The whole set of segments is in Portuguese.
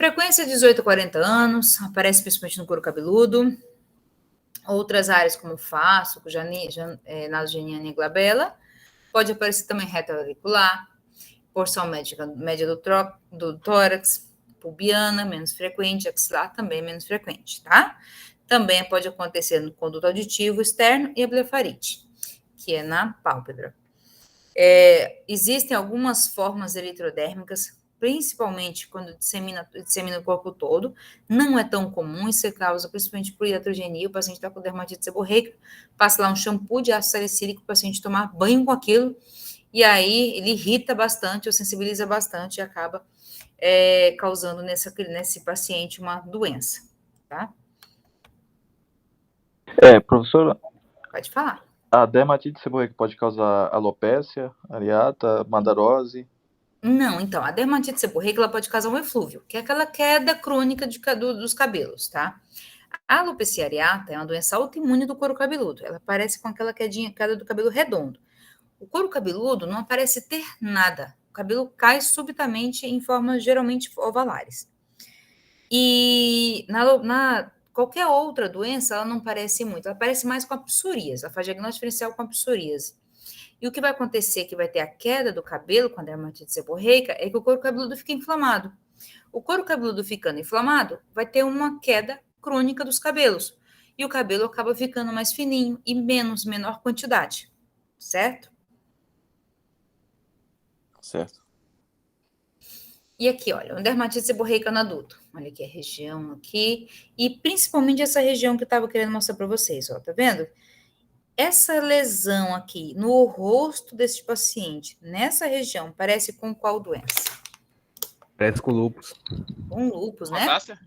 Frequência de 18 a 40 anos, aparece principalmente no couro cabeludo. Outras áreas como fasco, nasogeniana e glabela. Pode aparecer também reta auricular, porção média do tórax, pubiana, menos frequente, axilar também menos frequente, tá? Também pode acontecer no conduto auditivo externo e a blefarite, que é na pálpebra. Existem algumas formas eritrodérmicas, principalmente quando dissemina o corpo todo. Não é tão comum, isso é causa principalmente por iatrogenia. O paciente está com dermatite seborreica, passa lá um shampoo de ácido salicílico, o paciente tomar banho com aquilo, e aí ele irrita bastante, ou sensibiliza bastante e acaba causando nesse paciente uma doença, tá? Professora, Pode falar. a dermatite seborreica pode causar alopécia, areata, mandarose? Não, então, a dermatite seborreica ela pode causar um eflúvio, que é aquela queda crônica dos cabelos, tá? A alopecia areata é uma doença autoimune do couro cabeludo. Ela aparece com aquela queda do cabelo redondo. O couro cabeludo não parece ter nada. O cabelo cai subitamente em formas geralmente ovalares. E qualquer outra doença, ela não parece muito. Ela parece mais com a psoríase. Ela faz diagnóstico diferencial com a psoríase. E o que vai acontecer, que vai ter a queda do cabelo com a dermatite seborreica, é que o couro cabeludo fica inflamado. O couro cabeludo ficando inflamado, vai ter uma queda crônica dos cabelos. E o cabelo acaba ficando mais fininho e menor quantidade. Certo? Certo. E aqui, olha, uma dermatite seborreica no adulto. Olha aqui a região aqui. E principalmente essa região que eu estava querendo mostrar para vocês, ó. Tá vendo? Essa lesão aqui no rosto desse paciente, nessa região, parece com qual doença? Parece com lúpus. Com lúpus, né? Rosácea?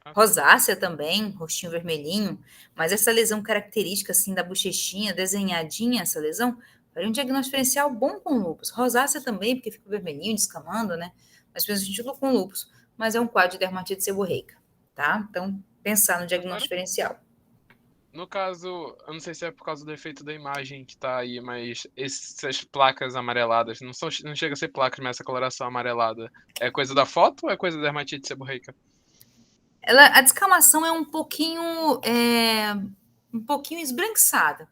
Rosácea também, rostinho vermelhinho. Mas essa lesão característica, assim, da bochechinha, desenhadinha, essa lesão, faria um diagnóstico diferencial bom com lúpus. Rosácea também, porque fica vermelhinho, descamando, né? Mas principalmente com lúpus. Mas é um quadro de dermatite seborreica, tá? Então, pensar no diagnóstico diferencial. No caso, eu não sei se é por causa do efeito da imagem que tá aí, mas essas placas amareladas, não chega a ser placas, mas essa coloração amarelada, é coisa da foto ou é coisa da dermatite seborreica? A descamação é um pouquinho esbranquiçada.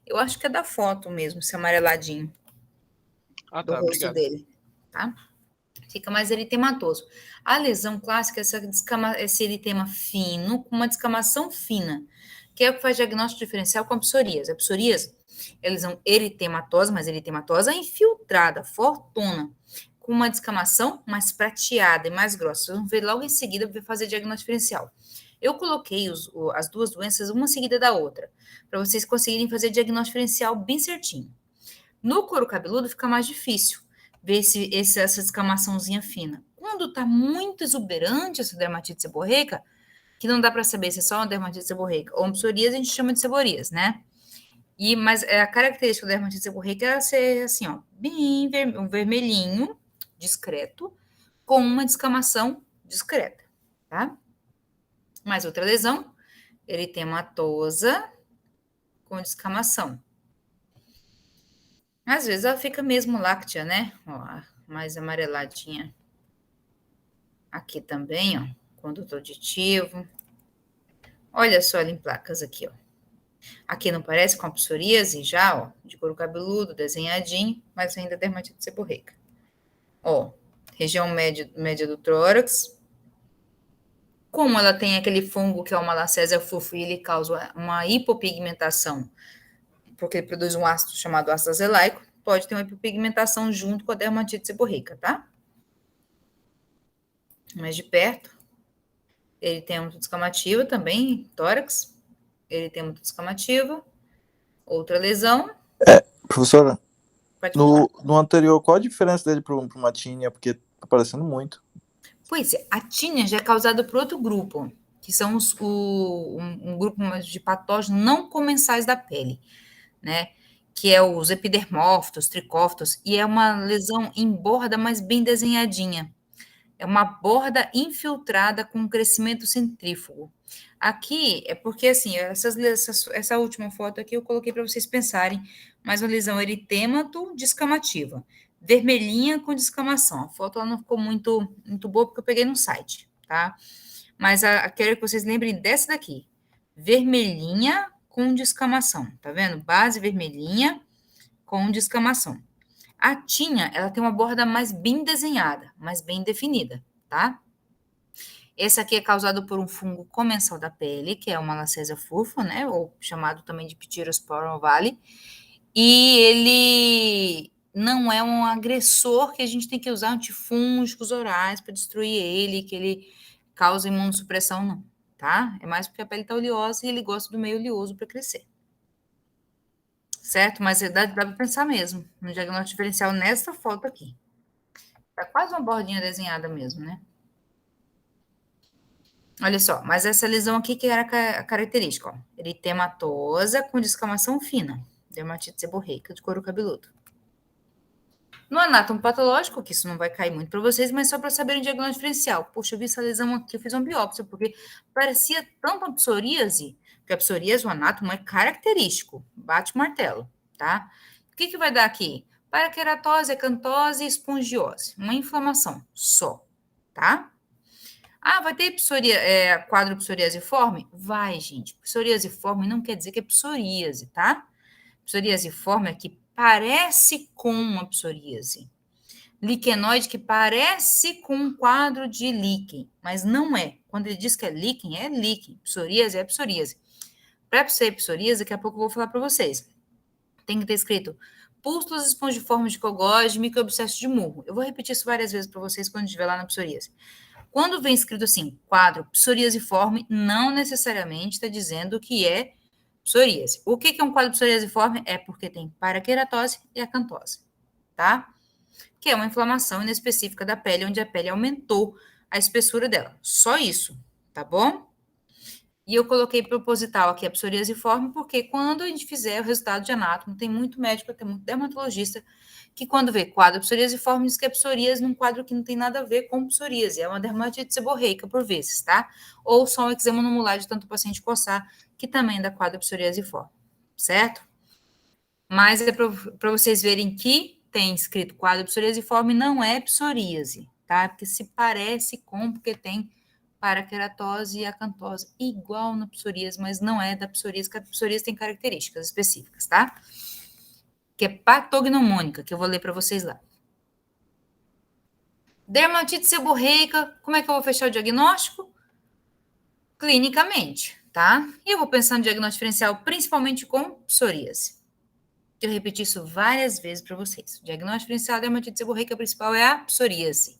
Eu acho que é da foto mesmo, esse amareladinho Ah, do tá, rosto obrigado. dele, tá? Fica mais eritematoso. A lesão clássica é esse eritema fino, com uma descamação fina, que é o que faz diagnóstico diferencial com a psoríase. A psoríase é lesão eritematosa, mas eritematosa infiltrada, fortuna, com uma descamação mais prateada e mais grossa. Vocês vão ver logo em seguida para fazer diagnóstico diferencial. Eu coloquei as duas doenças uma seguida da outra, para vocês conseguirem fazer diagnóstico diferencial bem certinho. No couro cabeludo fica mais difícil ver essa descamaçãozinha fina. Quando está muito exuberante essa dermatite seborreica, que não dá para saber se é só uma dermatite seborreica ou uma psoríase, a gente chama de seborreias, né? Mas a característica da dermatite seborreica é ser assim, ó, bem um vermelhinho, discreto, com uma descamação discreta, tá? Mais outra lesão, eritematosa com descamação. Às vezes ela fica mesmo láctea, né? Ó, mais amareladinha. Aqui também, ó, conduto auditivo. Olha só ela em placas aqui, ó. Aqui não parece com a psoríase já, ó, de couro cabeludo, desenhadinho, mas ainda dermatite seborreica. Ó, região média do tórax. Como ela tem aquele fungo que é o Malassezia fufo e ele causa uma hipopigmentação, porque ele produz um ácido chamado ácido azelaico, pode ter uma hipopigmentação junto com a dermatite seborreica, tá? Mais de perto. Ele tem uma descamativa também, tórax. Ele tem uma descamativa. Outra lesão. Professora, Pode falar. no anterior, qual a diferença dele para uma tínia? Porque tá aparecendo muito. Pois é, a tínia já é causada por outro grupo, que são um grupo de patógenos não comensais da pele, né? Que é os epidermófitos, tricófitos, e é uma lesão em borda, mas bem desenhadinha. É uma borda infiltrada com crescimento centrífugo. Aqui é porque, assim, essa última foto aqui eu coloquei para vocês pensarem, mais uma lesão eritêmato descamativa, vermelhinha com descamação. A foto ela não ficou muito boa porque eu peguei no site, tá? Mas quero que vocês lembrem dessa daqui. Vermelhinha com descamação, tá vendo? Base vermelhinha com descamação. A tinha, ela tem uma borda mais bem desenhada, mais bem definida, tá? Esse aqui é causado por um fungo comensal da pele, que é uma Lacésia furfa, né? Ou chamado também de Ptyrosporum ovale. E ele não é um agressor que a gente tem que usar antifúngicos orais para destruir ele, que ele causa imunossupressão, não, tá? É mais porque a pele está oleosa e ele gosta do meio oleoso para crescer. Certo? Mas dá para pensar mesmo no diagnóstico diferencial nessa foto aqui. Tá quase uma bordinha desenhada mesmo, né? Olha só, mas essa lesão aqui que era a característica, ó. Eritematosa com descamação fina, dermatite seborreica de couro cabeludo. No anátomo patológico, que isso não vai cair muito para vocês, mas só para saberem o diagnóstico diferencial. Poxa, eu vi essa lesão aqui, eu fiz uma biópsia, porque parecia tanto uma psoríase, porque a psoríase, o anátomo é característico, bate o martelo, tá? O que vai dar aqui? Paraqueratose, acantose e espongiose, uma inflamação só, tá? Ah, vai ter quadro psoriasiforme? Vai, gente. Psoriasiforme não quer dizer que é psoríase, tá? Psoriasiforme é que parece com uma psoríase. Liquenoide que parece com um quadro de líquen, mas não é. Quando ele diz que é líquen. Psoríase é psoríase. Para ser psoríase, daqui a pouco eu vou falar para vocês. Tem que ter escrito pústulas espongiformes de cogós, microabscesso de murro. Eu vou repetir isso várias vezes para vocês quando estiver lá na psoríase. Quando vem escrito assim, quadro psoriasiforme, não necessariamente está dizendo que é psoríase. O que é um quadro psoriasiforme? É porque tem paraqueratose e acantose, tá? Que é uma inflamação inespecífica da pele, onde a pele aumentou a espessura dela. Só isso, tá bom? E eu coloquei proposital aqui a psoriasiforme, porque quando a gente fizer o resultado de anátomo, tem muito médico, tem muito dermatologista, que quando vê quadro psoriasiforme, diz que é psoríase num quadro que não tem nada a ver com psoríase, é uma dermatite seborreica por vezes, tá? Ou só um eczema nomular de tanto o paciente coçar, que também dá quadro psoriasiforme, certo? Mas é para vocês verem que tem escrito quadro psoriasiforme, não é psoríase, tá? Porque se parece com, porque tem paraqueratose e acantose, igual na psoríase, mas não é da psoríase, porque a psoríase tem características específicas, tá? Que é patognomônica, que eu vou ler para vocês lá. Dermatite seborreica, como é que eu vou fechar o diagnóstico? Clinicamente, tá? E eu vou pensar no diagnóstico diferencial, principalmente com psoríase. Eu repeti isso várias vezes para vocês. O diagnóstico diferencial da dermatite seborreica principal é a psoríase,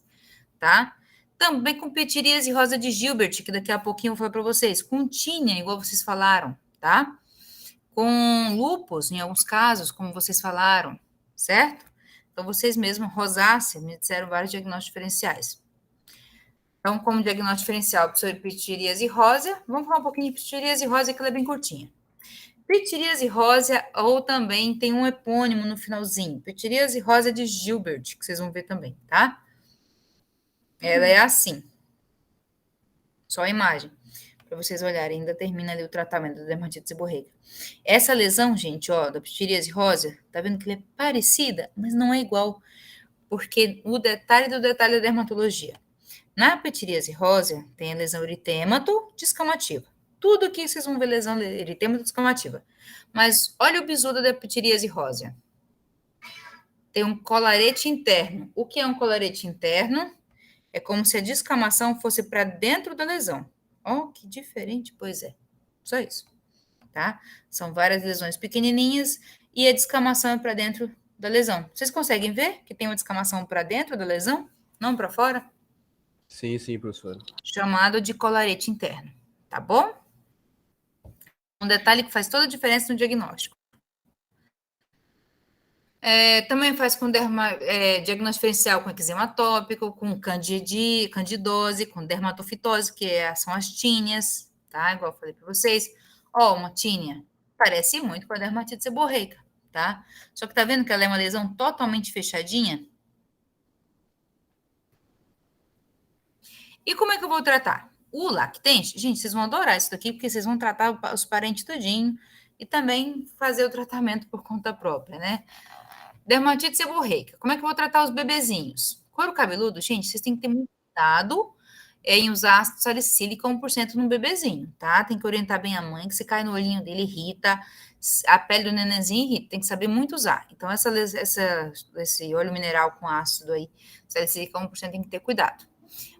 tá? Também com pitiríase rosa de Gilbert, que daqui a pouquinho eu vou falar para vocês. Com tínia, igual vocês falaram, tá? Com lúpus, em alguns casos, como vocês falaram, certo? Então, vocês mesmos, rosácea, me disseram vários diagnósticos diferenciais. Então, como diagnóstico diferencial, pitiríase rosa, vamos falar um pouquinho de pitiríase rosa, que ela é bem curtinha. Pitiríase rosa, ou também tem um epônimo no finalzinho, pitiríase rosa de Gilbert, que vocês vão ver também, tá? Ela é assim. Só a imagem. Para vocês olharem, ainda termina ali o tratamento da dermatite seborreica. Essa lesão, gente, ó, da pitiríase rosa, tá vendo que ela é parecida, mas não é igual, porque o detalhe do detalhe da dermatologia. Na pitiríase rosa, tem a lesão eritêmato descamativa. Tudo aqui vocês vão ver lesão eritêmato descamativa. Mas olha o bisu da pitiríase rosa. Tem um colarete interno. O que é um colarete interno? É como se a descamação fosse para dentro da lesão. Ó, que diferente, pois é. Só isso, tá? São várias lesões pequenininhas e a descamação é para dentro da lesão. Vocês conseguem ver que tem uma descamação para dentro da lesão, não para fora? Sim, professora. Chamado de colarete interno, tá bom? Um detalhe que faz toda a diferença no diagnóstico. Também faz com diagnóstico diferencial com eczema atópico, com candidose, com dermatofitose, que são as tíneas, tá? Igual eu falei para vocês. Ó, uma tínia parece muito com a dermatite seborreica, tá? Só que tá vendo que ela é uma lesão totalmente fechadinha? E como é que eu vou tratar? O lactente, gente, vocês vão adorar isso daqui, porque vocês vão tratar os parentes todinho e também fazer o tratamento por conta própria, né? Dermatite seborreica. Como é que eu vou tratar os bebezinhos? Couro cabeludo, gente, vocês têm que ter muito cuidado em usar ácido salicílico 1% no bebezinho, tá? Tem que orientar bem a mãe, que se cai no olhinho dele, irrita, a pele do nenenzinho irrita, tem que saber muito usar. Então, esse óleo mineral com ácido aí, salicílico 1% tem que ter cuidado.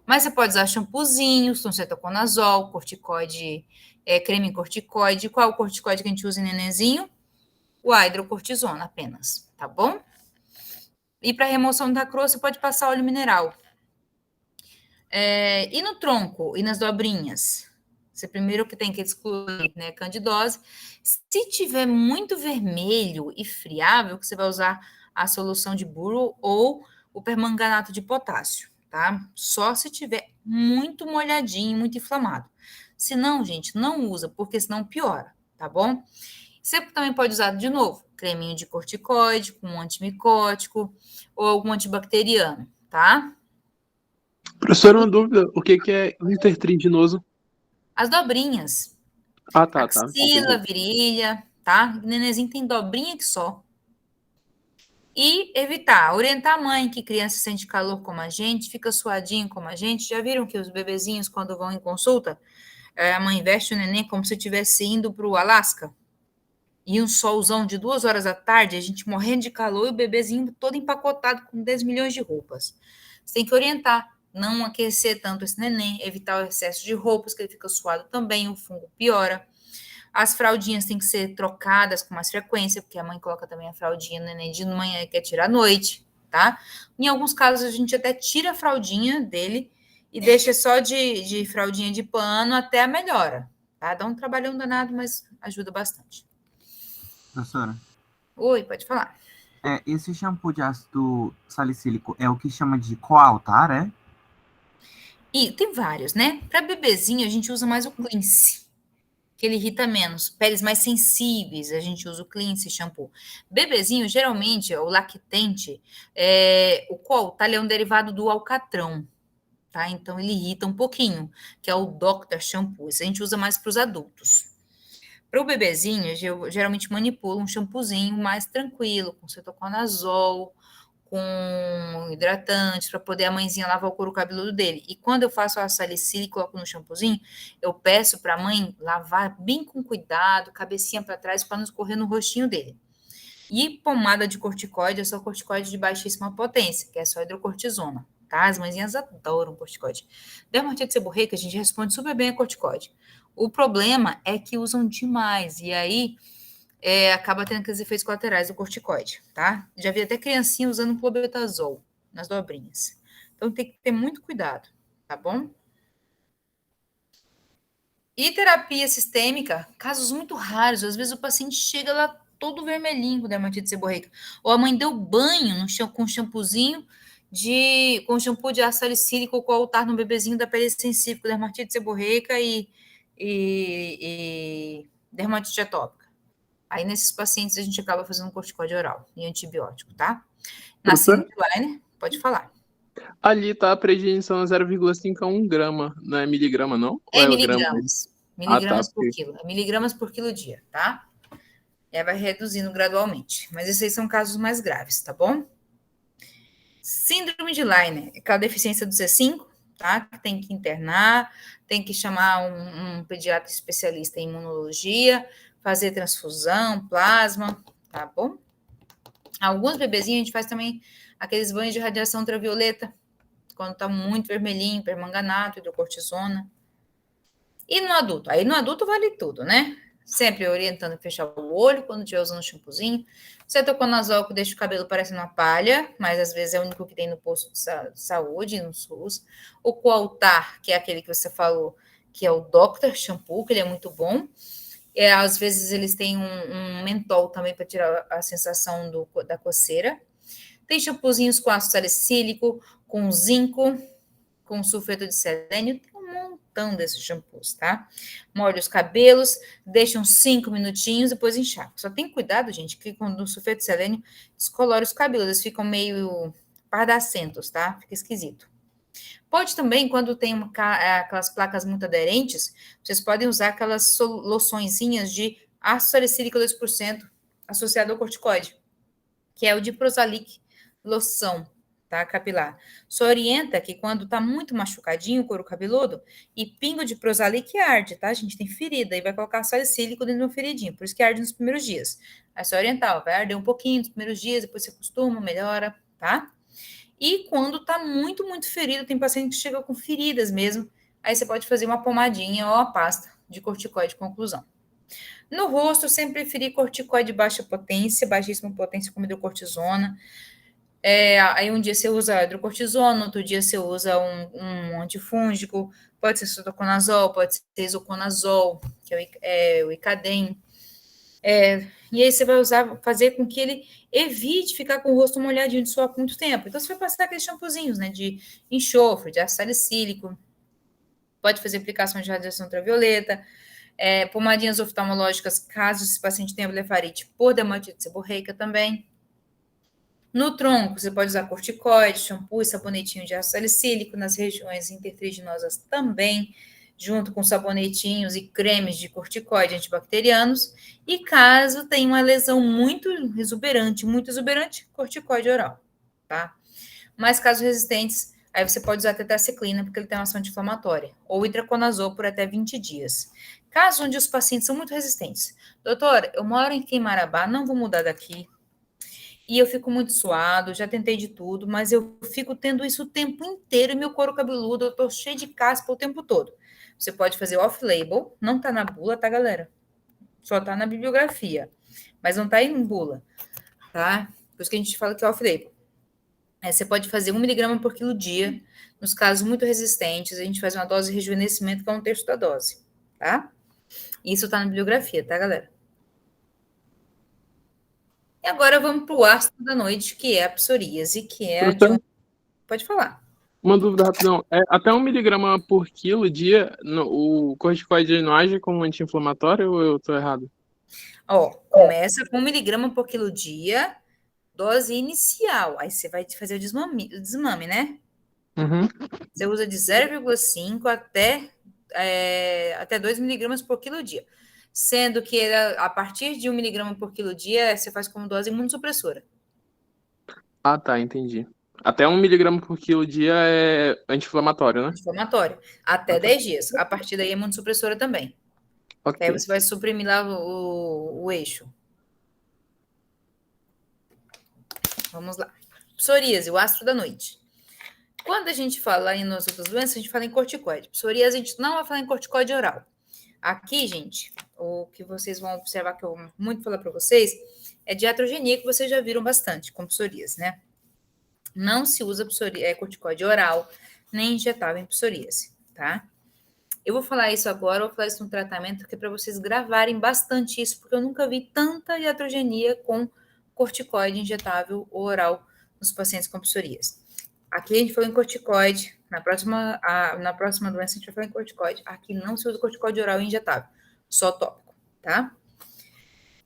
Mas você pode usar shampoozinhos, cetoconazol, corticoide, creme corticoide. Qual é o corticoide que a gente usa em nenenzinho? O hidrocortisona apenas, tá bom? E para remoção da crosta, você pode passar óleo mineral. E no tronco e nas dobrinhas? Você primeiro que tem que excluir, né, candidose. Se tiver muito vermelho e friável, você vai usar a solução de boro ou o permanganato de potássio, tá? Só se tiver muito molhadinho, muito inflamado. Se não, gente, não usa, porque senão piora, tá bom? Você também pode usar, de novo, creminho de corticoide, com um antimicótico ou algum antibacteriano, tá? Professor, uma dúvida, o que é intertriginose? As dobrinhas. Ah, tá. Axila, virilha, tá? O nenenzinho tem dobrinha que só. E evitar, orientar a mãe que criança sente calor como a gente, fica suadinho como a gente. Já viram que os bebezinhos, quando vão em consulta, a mãe veste o neném como se estivesse indo para o Alasca? E um solzão de 2 horas da tarde, a gente morrendo de calor e o bebezinho todo empacotado com 10 milhões de roupas. Você tem que orientar, não aquecer tanto esse neném, evitar o excesso de roupas, que ele fica suado também, o fungo piora. As fraldinhas têm que ser trocadas com mais frequência, porque a mãe coloca também a fraldinha no neném de manhã e quer tirar à noite, tá? Em alguns casos, a gente até tira a fraldinha dele e deixa só de fraldinha de pano até a melhora, tá? Dá um trabalhão danado, mas ajuda bastante. Professora, Oi, pode falar. esse shampoo de ácido salicílico é o que chama de coaltar, é? E tem vários, né? Para bebezinho, a gente usa mais o Cleanse, que ele irrita menos. Peles mais sensíveis, a gente usa o Cleanse shampoo. Bebezinho, geralmente, o lactente, o coaltar é um derivado do alcatrão, tá? Então, ele irrita um pouquinho, que é o Dr. Shampoo. Isso a gente usa mais para os adultos. Para o bebezinho, eu geralmente manipulo um shampoozinho mais tranquilo, com cetoconazol, com hidratantes, para poder a mãezinha lavar o couro cabeludo dele. E quando eu faço a salicílica e coloco no shampoozinho, eu peço para a mãe lavar bem com cuidado, cabecinha para trás, para não escorrer no rostinho dele. E pomada de corticoide, é só corticoide de baixíssima potência, que é só hidrocortisona, tá? As mãezinhas adoram corticoide. Dermatite seborreica, a gente responde super bem a corticoide. O problema é que usam demais, e aí acaba tendo aqueles efeitos colaterais do corticoide, tá? Já vi até criancinha usando clobetasol nas dobrinhas. Então tem que ter muito cuidado, tá bom? E terapia sistêmica, casos muito raros, às vezes o paciente chega lá todo vermelhinho com dermatite seborreica, ou a mãe deu banho com shampoozinho com shampoo de ácido salicílico ou coaltar no bebezinho da pele sensível, com dermatite seborreica e dermatite atópica. Aí, nesses pacientes, a gente acaba fazendo corticoide oral e antibiótico, tá? Na Cindyline, pode falar. Ali tá a prednisona 0,5 a 1 grama, não é miligrama, não? É miligramas. Miligramas por quilo. É miligramas por quilo dia, tá? Vai reduzindo gradualmente. Mas esses aí são casos mais graves, tá bom? Síndrome de Lyme, aquela deficiência do C5, tá? Que tem que internar, tem que chamar um pediatra especialista em imunologia, fazer transfusão, plasma, tá bom? Alguns bebezinhos a gente faz também aqueles banhos de radiação ultravioleta, quando tá muito vermelhinho, permanganato, hidrocortisona. E no adulto? Aí no adulto vale tudo, né? Sempre orientando a fechar o olho quando estiver usando shampoozinho. Cetoconazol, que deixa o cabelo parecendo uma palha, mas às vezes é o único que tem no posto de saúde, no SUS. O coaltar, que é aquele que você falou, que é o Dr. Shampoo, que ele é muito bom. Às vezes eles têm um mentol também para tirar a sensação da coceira. Tem shampoozinhos com ácido salicílico, com zinco, com sulfeto de selênio. Tem um montão desses shampoos, tá? Molha os cabelos, deixa uns 5 minutinhos, depois enxaga. Só tem cuidado, gente, que quando o sulfeto de selênio descolora os cabelos, eles ficam meio pardacentos, tá? Fica esquisito. Pode também, quando tem aquelas placas muito aderentes, vocês podem usar aquelas loçõezinhas de ácido salicílico 2% associado ao corticoide, que é o de Prosalic loção, tá? Capilar. Só orienta que quando tá muito machucadinho o couro cabeludo e pingo de Prozac arde, tá? A gente tem ferida e vai colocar salicílico dentro de uma feridinha, por isso que arde nos primeiros dias. É só orientar, ó, vai arder um pouquinho nos primeiros dias, depois você acostuma, melhora, tá? E quando tá muito, muito ferido, tem paciente que chega com feridas mesmo, aí você pode fazer uma pomadinha ou uma pasta de corticoide com oclusão. No rosto, eu sempre preferi corticoide de baixa potência, baixíssima potência como hidrocortisona. Aí um dia você usa hidrocortisona, outro dia você usa um antifúngico, pode ser cetoconazol, pode ser isoconazol, que é o Icadem. E aí você vai fazer com que ele evite ficar com o rosto molhadinho de suor por muito tempo. Então você vai passar aqueles shampoozinhos, né, de enxofre, de ácido salicílico, pode fazer aplicação de radiação ultravioleta, pomadinhas oftalmológicas, caso esse paciente tenha blefarite por dermatite seborreica também. No tronco, você pode usar corticoide, shampoo e sabonetinho de ácido salicílico, nas regiões intertriginosas também, junto com sabonetinhos e cremes de corticoide antibacterianos. E caso tenha uma lesão muito exuberante, corticoide oral, tá? Mas casos resistentes, aí você pode usar tetraciclina, porque ele tem uma ação anti-inflamatória, ou itraconazol por até 20 dias. Caso onde os pacientes são muito resistentes. Doutora, eu moro em Queimarabá, não vou mudar daqui, e eu fico muito suado, já tentei de tudo, mas eu fico tendo isso o tempo inteiro, e meu couro cabeludo, eu tô cheio de caspa o tempo todo. Você pode fazer off-label, não tá na bula, tá, galera? Só tá na bibliografia, mas não tá em bula, tá? Por isso que a gente fala que é off-label. Você pode fazer 1 miligrama por quilo dia, nos casos muito resistentes, a gente faz uma dose de rejuvenescimento, que é 1/3 da dose, tá? Isso tá na bibliografia, tá, galera? E agora vamos para o ácido da noite, que é a psoríase, que é a de... Pode falar. Uma dúvida rapidão. Até 1 miligrama por quilo dia, o corticoide não age como anti-inflamatório ou eu tô errado? Começa com 1 miligrama por quilo dia, dose inicial. Aí você vai fazer o desmame, né? Uhum. Você usa de 0,5 até 2 miligramas por quilo dia. Sendo que a partir de 1 miligrama por quilo dia, você faz como dose imunossupressora. Ah, tá, entendi. Até 1 miligrama por quilo dia é anti-inflamatório, né? Anti-inflamatório. Até 10 dias. A partir daí é imunossupressora também. Ok. Aí você vai suprimir lá o eixo. Vamos lá. Psoríase, o ácido da noite. Quando a gente fala em nas outras doenças, a gente fala em corticoide. Psoríase, a gente não vai falar em corticoide oral. Aqui, gente, o que vocês vão observar, que eu vou muito falar para vocês, é de iatrogenia, que vocês já viram bastante com psoríase, né? Não se usa corticoide oral, nem injetável em psoríase, tá? Eu vou falar isso agora, vou falar isso no tratamento, que é para vocês gravarem bastante isso, porque eu nunca vi tanta iatrogenia com corticoide injetável ou oral nos pacientes com psoríase. Aqui a gente falou em corticoide, na próxima doença a gente vai falar em corticoide. Aqui não se usa corticoide oral e injetável, só tópico, tá?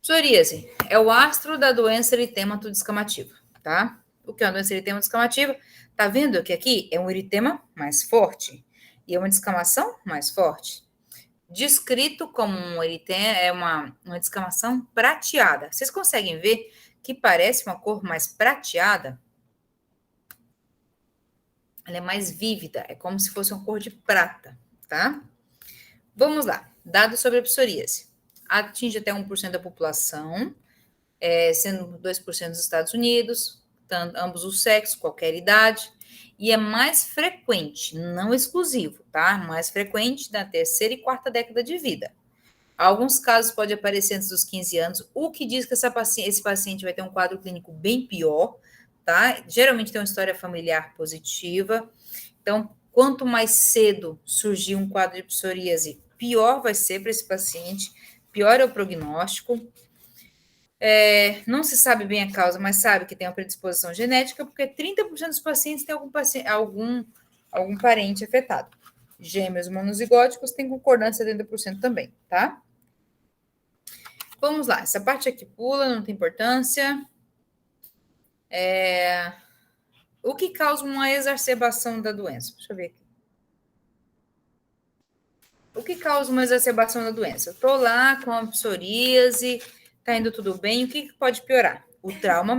Psoríase é o astro da doença eritêmato descamativa, tá? O que é uma doença eritema descamativa? Tá vendo que aqui é um eritema mais forte e é uma descamação mais forte. Descrito como um eritema, é uma descamação prateada. Vocês conseguem ver que parece uma cor mais prateada? Ela é mais vívida, é como se fosse uma cor de prata, tá? Vamos lá, dados sobre a psoríase. Atinge até 1% da população, sendo 2% nos Estados Unidos, ambos os sexos, qualquer idade, e é mais frequente, não exclusivo, tá? Mais frequente na 3ª e 4ª década de vida. Alguns casos pode aparecer antes dos 15 anos, o que diz que esse paciente vai ter um quadro clínico bem pior, tá? Geralmente tem uma história familiar positiva. Então, quanto mais cedo surgir um quadro de psoríase, pior vai ser para esse paciente, pior é o prognóstico. Não se sabe bem a causa, mas sabe que tem uma predisposição genética, porque 30% dos pacientes têm algum parente afetado. Gêmeos monozigóticos têm concordância de 70% também, tá? Vamos lá, essa parte aqui pula, não tem importância. O que causa uma exacerbação da doença? Deixa eu ver aqui. O que causa uma exacerbação da doença? Eu estou lá com a psoríase, está indo tudo bem, o que pode piorar? O trauma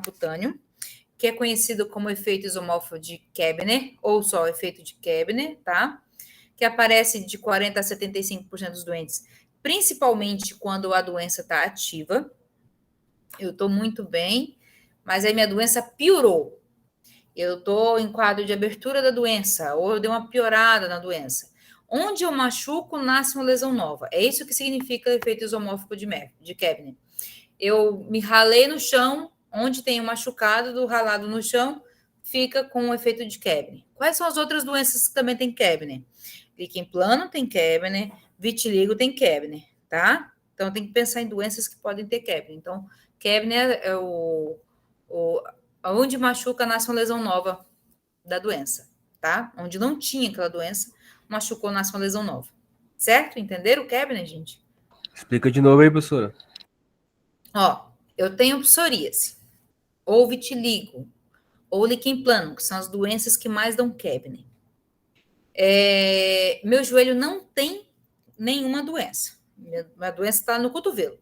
cutâneo, que é conhecido como efeito isomórfico de Koebner, ou só efeito de Koebner, tá? Que aparece de 40% a 75% dos doentes, principalmente quando a doença está ativa. Eu estou muito bem, mas aí minha doença piorou. Eu estou em quadro de abertura da doença, ou eu dei uma piorada na doença. Onde eu machuco, nasce uma lesão nova. É isso que significa o efeito isomórfico de Koebner. Eu me ralei no chão, onde tem um machucado do ralado no chão, fica com o efeito de Koebner. Quais são as outras doenças que também tem Koebner? Líquen plano tem Koebner, vitiligo tem Koebner, tá? Então, tem que pensar em doenças que podem ter Koebner. Então, Koebner é onde machuca, nasce uma lesão nova da doença, tá? Onde não tinha aquela doença, machucou, nasce uma lesão nova. Certo? Entenderam o Koebner, gente? Explica de novo aí, professora. Ó, eu tenho psoríase, ou vitiligo, ou líquen plano, que são as doenças que mais dão Koebner. Meu joelho não tem nenhuma doença. Minha doença está no cotovelo.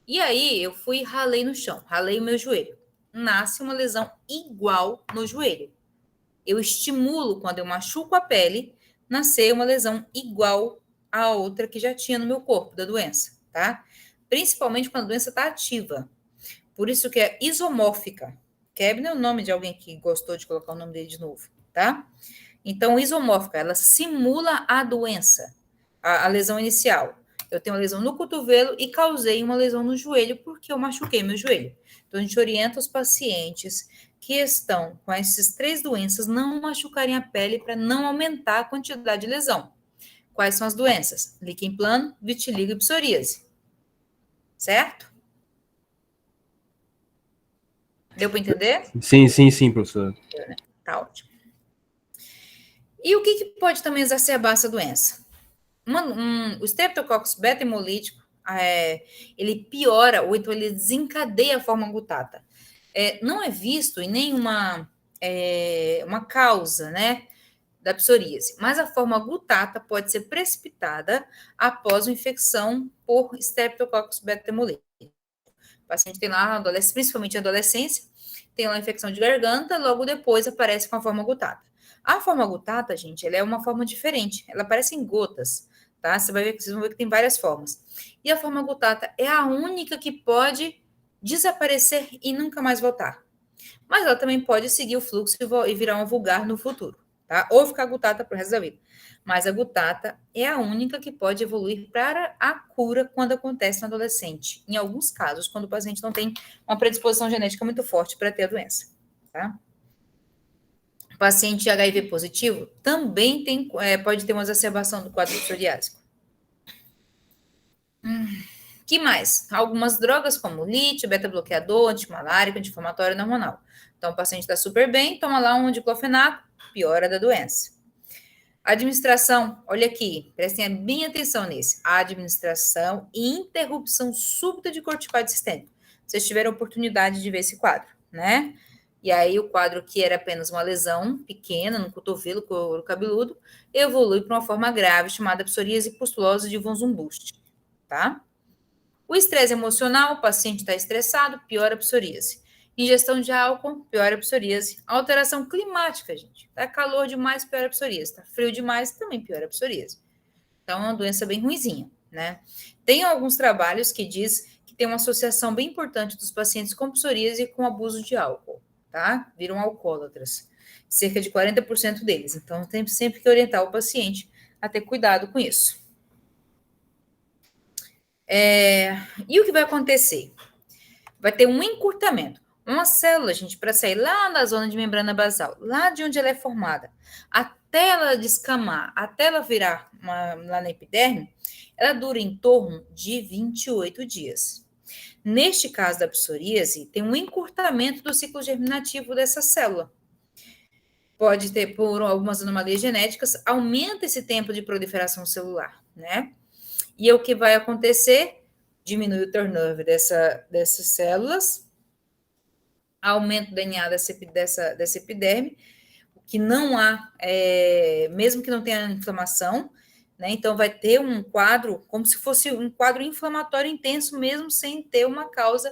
E aí, eu fui e ralei no chão, ralei o meu joelho. Nasce uma lesão igual no joelho. Eu estimulo, quando eu machuco a pele, nascer uma lesão igual à outra que já tinha no meu corpo, da doença, tá? Principalmente quando a doença está ativa. Por isso que é isomórfica. Koebner é o nome de alguém que gostou de colocar o nome dele de novo, tá? Então, isomórfica, ela simula a doença, a lesão inicial. Eu tenho uma lesão no cotovelo e causei uma lesão no joelho porque eu machuquei meu joelho. Então, a gente orienta os pacientes que estão com essas 3 doenças não machucarem a pele para não aumentar a quantidade de lesão. Quais são as doenças? Líquen plano, vitiligo e psoríase. Certo? Deu para entender? Sim, professora. Tá ótimo. E o que pode também exacerbar essa doença? O Streptococcus beta-hemolítico, ele piora, ou então ele desencadeia a forma gutata. Não é visto em nenhuma uma causa, né, da psoríase, mas a forma gutata pode ser precipitada após uma infecção por Streptococcus beta-hemolítico. O paciente tem lá, principalmente na adolescência, tem lá a infecção de garganta, logo depois aparece com a forma gutata. A forma gutata, gente, ela é uma forma diferente, ela aparece em gotas, tá? Vocês vão ver que tem várias formas. E a forma gutata é a única que pode desaparecer e nunca mais voltar. Mas ela também pode seguir o fluxo e virar um vulgar no futuro, tá? Ou ficar gutata pro resto da vida. Mas a gutata é a única que pode evoluir para a cura quando acontece no adolescente. Em alguns casos, quando o paciente não tem uma predisposição genética muito forte para ter a doença, tá? O paciente HIV positivo também pode ter uma exacerbação do quadro psoriásico. Que mais? Algumas drogas como lítio, beta-bloqueador, antimalárico, anti-inflamatório e hormonal. Então, o paciente está super bem, toma lá um diclofenaco, piora da doença. Administração, olha aqui, prestem bem atenção nesse. Administração e interrupção súbita de corticoide sistêmico. Vocês tiveram oportunidade de ver esse quadro, né? E aí, o quadro que era apenas uma lesão pequena no cotovelo, couro cabeludo, evolui para uma forma grave chamada psoríase pustulosa de von Zumbusch, tá? O estresse emocional, o paciente está estressado, piora a psoríase. Ingestão de álcool, piora a psoríase. Alteração climática, gente. Tá calor demais, piora a psoríase. Tá frio demais, também piora a psoríase. Então, é uma doença bem ruinzinha, né? Tem alguns trabalhos que diz que tem uma associação bem importante dos pacientes com psoríase e com abuso de álcool, tá? Viram alcoólatras. Cerca de 40% deles. Então, tem sempre que orientar o paciente a ter cuidado com isso. E o que vai acontecer? Vai ter um encurtamento. Uma célula, gente, para sair lá na zona de membrana basal, lá de onde ela é formada, até ela descamar, até ela virar lá na epiderme, ela dura em torno de 28 dias. Neste caso da psoríase, tem um encurtamento do ciclo germinativo dessa célula. Pode ter, por algumas anomalias genéticas, aumenta esse tempo de proliferação celular, né? E o que vai acontecer? Diminui o turnover dessas células, aumenta o DNA dessa epiderme, que não há, mesmo que não tenha inflamação, né? Então vai ter um quadro, como se fosse um quadro inflamatório intenso, mesmo sem ter uma causa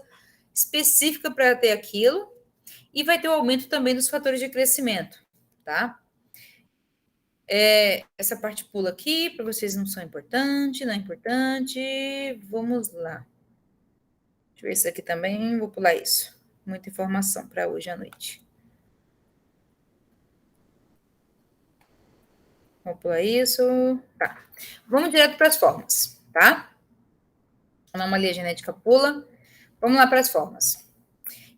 específica para ter aquilo, e vai ter o aumento também dos fatores de crescimento, tá? Essa parte pula aqui, para vocês não é importante. Vamos lá. Deixa eu ver isso aqui também, vou pular isso. Muita informação para hoje à noite. Vamos pular isso. Tá. Vamos direto para as formas, tá? Anomalia genética pula. Vamos lá para as formas.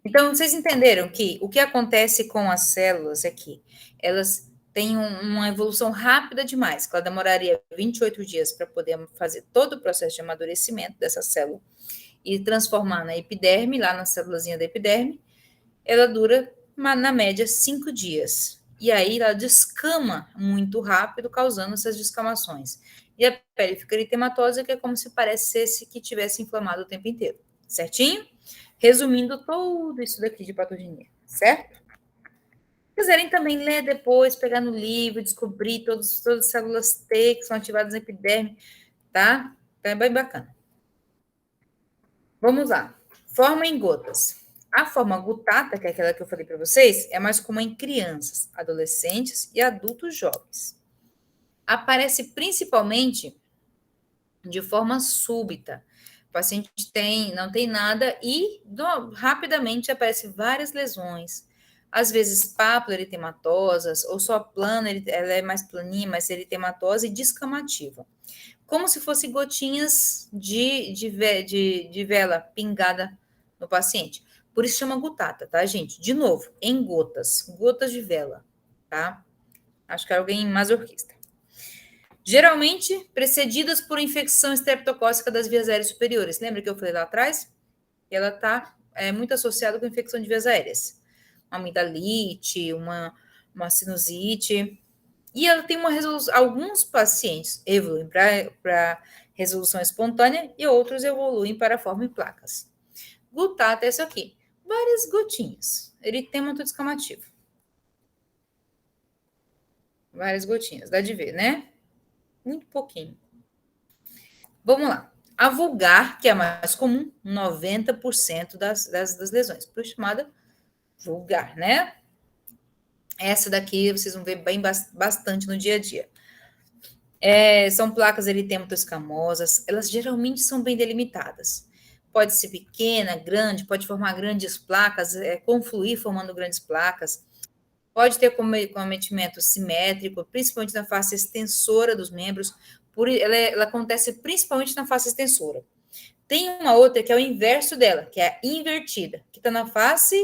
Então, vocês entenderam que o que acontece com as células é que elas têm uma evolução rápida demais, que ela demoraria 28 dias para poder fazer todo o processo de amadurecimento dessa célula e transformar na epiderme, lá na célulazinha da epiderme. Ela dura, na média, 5 dias. E aí ela descama muito rápido, causando essas descamações. E a pele fica eritematosa, que é como se parecesse que tivesse inflamado o tempo inteiro. Certinho? Resumindo tudo isso daqui de patogenia, certo? Se quiserem também ler depois, pegar no livro, descobrir todas as células T que são ativadas na epiderme, tá? Então é bem bacana. Vamos lá. Forma em gotas. A forma gutata, que é aquela que eu falei para vocês, é mais comum em crianças, adolescentes e adultos jovens. Aparece principalmente de forma súbita. O paciente não tem nada e rapidamente aparecem várias lesões. Às vezes papilo-eritematosas ou só plana, ela é mais planinha, mais eritematosa e descamativa. Como se fossem gotinhas de vela pingada no paciente. Por isso chama gutata, tá, gente? De novo, em gotas de vela, tá? Acho que é alguém masoquista. Geralmente precedidas por infecção estreptocócica das vias aéreas superiores. Lembra que eu falei lá atrás? Ela está muito associada com infecção de vias aéreas. Uma amidalite, uma sinusite. E ela tem uma resolução. Alguns pacientes evoluem para resolução espontânea e outros evoluem para forma em placas. Gutata é isso aqui. Várias gotinhas. Eritemato descamativo. Várias gotinhas. Dá de ver, né? Muito pouquinho. Vamos lá. A vulgar, que é a mais comum, 90% das lesões. Por chamada vulgar, né? Essa daqui vocês vão ver bastante no dia a dia. São placas eritemato-escamosas. Elas geralmente são bem delimitadas. Pode ser pequena, grande, pode formar grandes placas, confluir formando grandes placas. Pode ter cometimento simétrico, principalmente na face extensora dos membros. Ela acontece principalmente na face extensora. Tem uma outra que é o inverso dela, que é a invertida, que está na face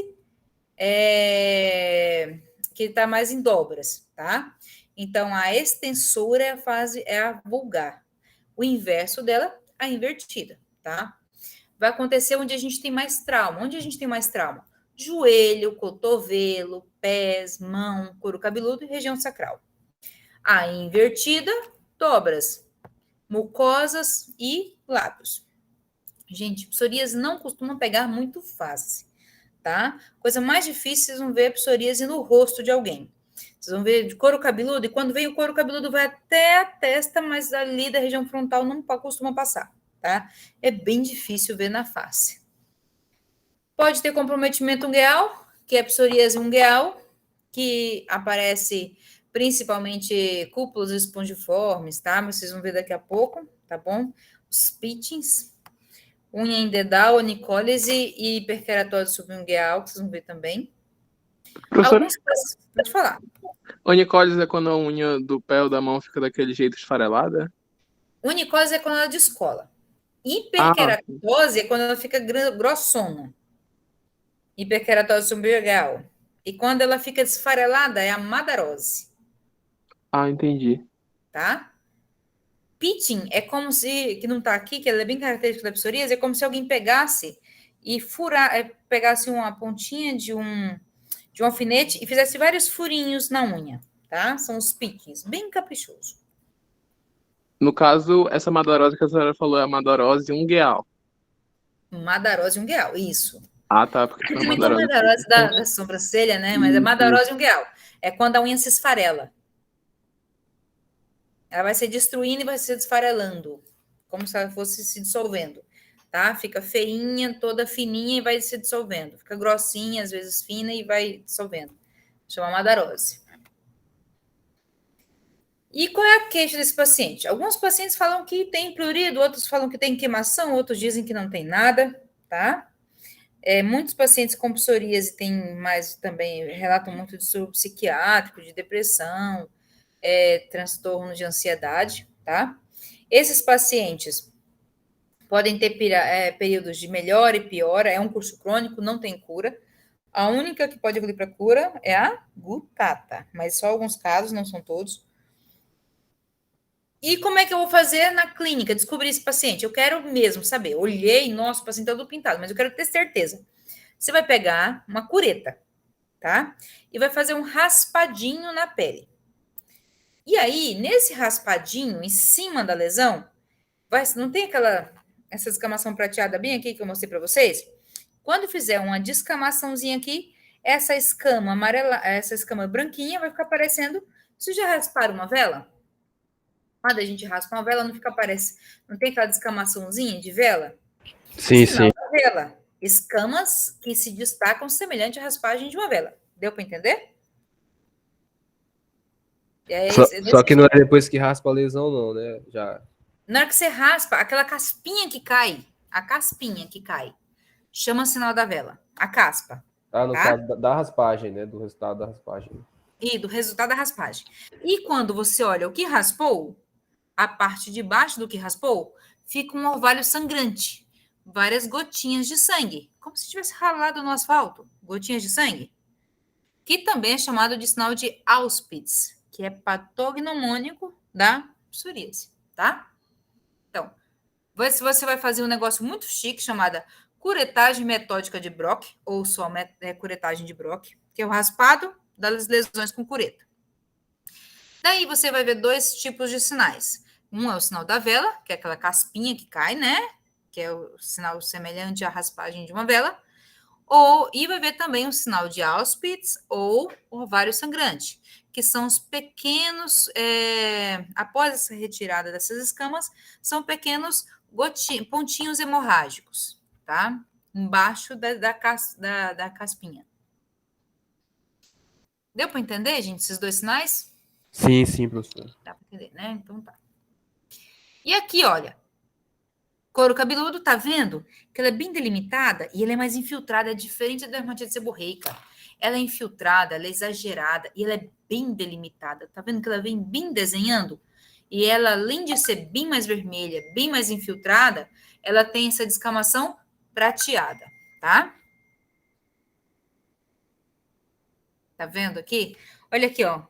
que está mais em dobras, tá? Então, a extensora é a vulgar. O inverso dela, a invertida, tá? Vai acontecer onde a gente tem mais trauma. Onde a gente tem mais trauma? Joelho, cotovelo, pés, mão, couro cabeludo e região sacral. A invertida, dobras, mucosas e lábios. Gente, psoríase não costuma pegar muito fácil, tá? Coisa mais difícil, vocês vão ver a psoríase no rosto de alguém. Vocês vão ver de couro cabeludo, e quando vem o couro cabeludo vai até a testa, mas ali da região frontal não costuma passar, tá? É bem difícil ver na face. Pode ter comprometimento ungueal, que é psoríase ungueal, que aparece principalmente cúpulas espongiformes, tá? Mas vocês vão ver daqui a pouco, tá bom? Os pitchings, unha endedal, anicólise e hiperkeratose subungueal, que vocês vão ver também. Professora, Pode falar. onicólise é quando a unha do pé ou da mão fica daquele jeito esfarelada? Unicose é quando ela descola. Hiperkeratose é quando ela fica grossona. Hiperkeratose subungueal. E quando ela fica esfarelada, é a madarose. Ah, entendi. Tá? Pitching é como se, que não tá aqui, que ela é bem característica da psoríase, é como se alguém pegasse e pegasse uma pontinha de um alfinete e fizesse vários furinhos na unha, tá? São os pitchings, bem caprichoso. No caso, essa madarose que a senhora falou é a madarose ungueal. Madarose ungueal, isso. Ah, tá. Porque Também tem madarose da sobrancelha, né? Mas é madarose ungueal. É quando a unha se esfarela. Ela vai se destruindo e vai se desfarelando, como se ela fosse se dissolvendo, tá? Fica feinha, toda fininha e vai se dissolvendo. Fica grossinha, às vezes fina e vai dissolvendo. Chama amarose. E qual é a queixa desse paciente? Alguns pacientes falam que tem prurido, outros falam que tem queimação, outros dizem que não tem nada, tá? Muitos pacientes com psoríase têm mais também, relatam muito de distúrbio psiquiátrico, de depressão, transtorno de ansiedade, tá? Esses pacientes podem ter períodos de melhora e piora, é um curso crônico, não tem cura. A única que pode evoluir para cura é a gutata, mas só alguns casos, não são todos. E como é que eu vou fazer na clínica, descobrir esse paciente? Eu quero mesmo saber. Olhei, nossa, o paciente tá todo pintado, mas eu quero ter certeza. Você vai pegar uma cureta, tá? E vai fazer um raspadinho na pele. E aí, nesse raspadinho, em cima da lesão, não tem essa descamação prateada bem aqui que eu mostrei para vocês? Quando fizer uma descamaçãozinha aqui, essa escama amarela, essa escama branquinha vai ficar aparecendo. Vocês já rasparam uma vela? Quando a gente raspa uma vela, não tem aquela descamaçãozinha de vela? Sim, sim. Da vela. Escamas que se destacam semelhante à raspagem de uma vela. Deu para entender? Só que não é depois que raspa a lesão, não, né? Na hora que você raspa, aquela caspinha que cai, chama sinal da vela, a caspa. No caso da raspagem, né? Do resultado da raspagem. E do resultado da raspagem. E quando você olha o que raspou, a parte de baixo do que raspou, fica um orvalho sangrante. Várias gotinhas de sangue. Como se tivesse ralado no asfalto. Gotinhas de sangue. Que também é chamado de sinal de Auspitz, que é patognomônico da psoríase, tá? Então, você vai fazer um negócio muito chique chamada curetagem metódica de Brock, ou só curetagem de Brock, que é o raspado das lesões com cureta. Daí você vai ver dois tipos de sinais. Um é o sinal da vela, que é aquela caspinha que cai, né? Que é o sinal semelhante à raspagem de uma vela. E vai ver também o sinal de Auspitz ou ovário sangrante, que são os pequenos, após essa retirada dessas escamas, são pequenos pontinhos hemorrágicos, tá? Embaixo da caspinha. Deu para entender, gente, esses dois sinais? Sim, sim, professor. Dá para entender, né? Então tá. E aqui, olha, couro cabeludo, tá vendo? Que ela é bem delimitada e ela é mais infiltrada, é diferente da dermatite seborreica. Ela é infiltrada, ela é exagerada e ela é bem delimitada. Tá vendo que ela vem bem desenhando? E ela, além de ser bem mais vermelha, bem mais infiltrada, ela tem essa descamação prateada, tá? Tá vendo aqui? Olha aqui, ó.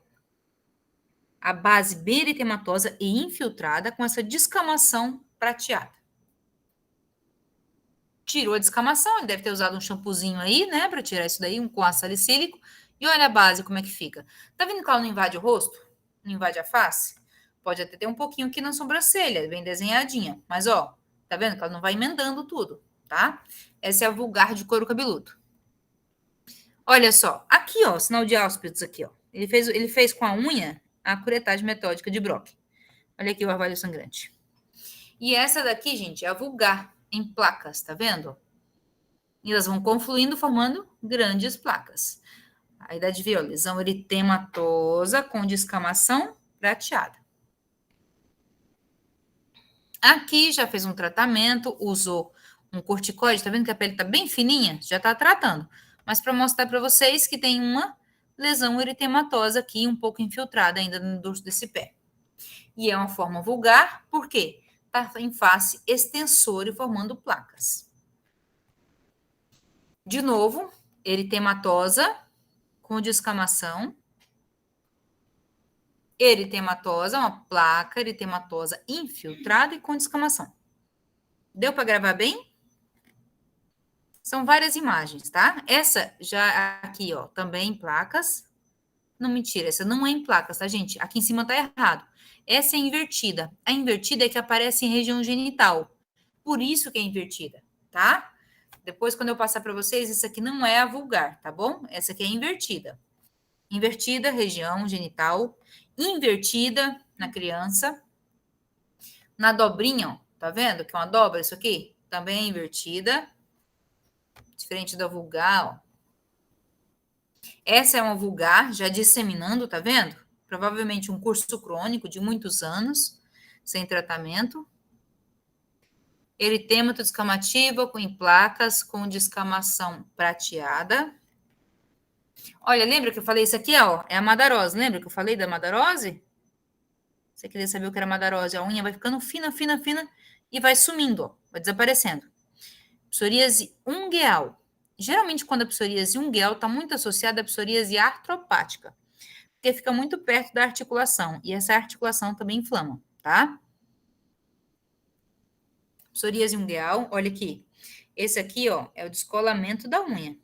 A base bem eritematosa e infiltrada com essa descamação prateada. Tirou a descamação, ele deve ter usado um shampoozinho aí, né, para tirar isso daí, com ácido salicílico. E olha a base, como é que fica. Tá vendo que ela não invade o rosto? Não invade a face? Pode até ter um pouquinho aqui na sobrancelha, bem desenhadinha. Mas, ó, tá vendo que ela não vai emendando tudo, tá? Essa é a vulgar de couro cabeludo. Olha só, aqui, ó, sinal de Auspitz aqui, ó. Ele fez com a unha a curetagem metódica de Brock. Olha aqui o orvalho sangrante. E essa daqui, gente, é a vulgar em placas, tá vendo? E elas vão confluindo, formando grandes placas. Aí dá de ver, ó, lesão eritematosa com descamação prateada. Aqui já fez um tratamento, usou um corticoide, tá vendo que a pele tá bem fininha? Já tá tratando. Mas para mostrar para vocês que tem uma lesão eritematosa aqui, um pouco infiltrada ainda no dorso desse pé. E é uma forma vulgar, por quê? Está em face extensora e formando placas. De novo, eritematosa com descamação. Eritematosa, uma placa eritematosa infiltrada e com descamação. Deu para gravar bem? São várias imagens, tá? Essa já aqui, ó, também em placas. Não, mentira, essa não é em placas, tá, gente? Aqui em cima tá errado. Essa é invertida. A invertida é que aparece em região genital. Por isso que é invertida, tá? Depois, quando eu passar para vocês, isso aqui não é a vulgar, tá bom? Essa aqui é invertida. Invertida, região genital. Invertida na criança. Na dobrinha, ó, tá vendo que é uma dobra isso aqui? também invertida, diferente da vulgar, ó. Essa é uma vulgar, já disseminando, tá vendo? Provavelmente um curso crônico de muitos anos, sem tratamento. Eritema descamativa em placas com descamação prateada. Olha, lembra que eu falei isso aqui, ó? É a madarose. Lembra que eu falei da madarose? Você queria saber o que era madarose? A unha vai ficando fina, fina, fina e vai sumindo, ó, vai desaparecendo. Psoríase ungueal. Geralmente, quando a psoríase ungueal está muito associada à psoríase artropática, porque fica muito perto da articulação, e essa articulação também inflama, tá? Psoríase ungueal, olha aqui. Esse aqui, ó, é o descolamento da unha.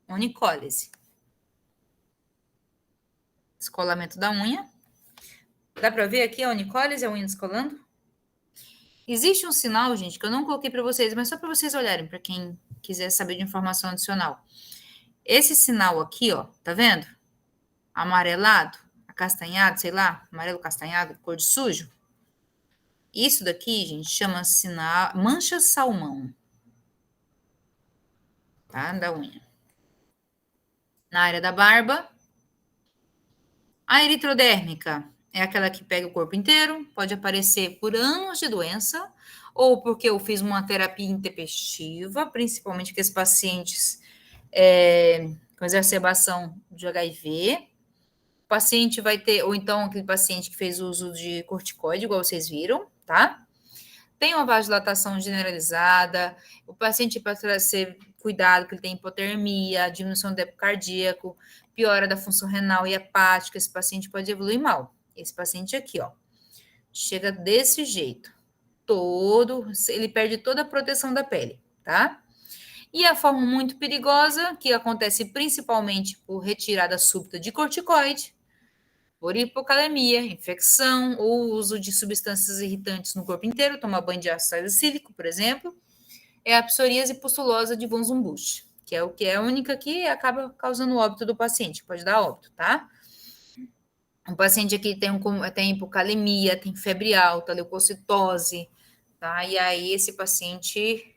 Onicólise. Descolamento da unha. Dá para ver aqui a onicólise, a unha descolando? Existe um sinal, gente, que eu não coloquei para vocês, mas só para vocês olharem, para quem quiser saber de informação adicional. Esse sinal aqui, ó, tá vendo? Amarelado, acastanhado, sei lá, amarelo castanhado, cor de sujo. Isso daqui, gente, chama sinal mancha salmão. Tá? Da unha. Na área da barba, a eritrodérmica é aquela que pega o corpo inteiro, pode aparecer por anos de doença, ou porque eu fiz uma terapia intempestiva, principalmente aqueles pacientes com exacerbação de HIV. O paciente vai ter, ou então aquele paciente que fez uso de corticoide, igual vocês viram, tá? Tem uma vasodilatação generalizada, o paciente para ser cuidado, que ele tem hipotermia, diminuição do débito cardíaco, piora da função renal e hepática, esse paciente pode evoluir mal. Esse paciente aqui, ó, chega desse jeito, ele perde toda a proteção da pele, tá? E a forma muito perigosa, que acontece principalmente por retirada súbita de corticoide, por hipocalemia, infecção ou uso de substâncias irritantes no corpo inteiro, tomar banho de ácido salicílico, por exemplo, é a psoríase pustulosa de von Zumbusch, que é a única que acaba causando o óbito do paciente, pode dar óbito, tá? O paciente aqui tem hipocalemia, tem febre alta, leucocitose, tá? E aí esse paciente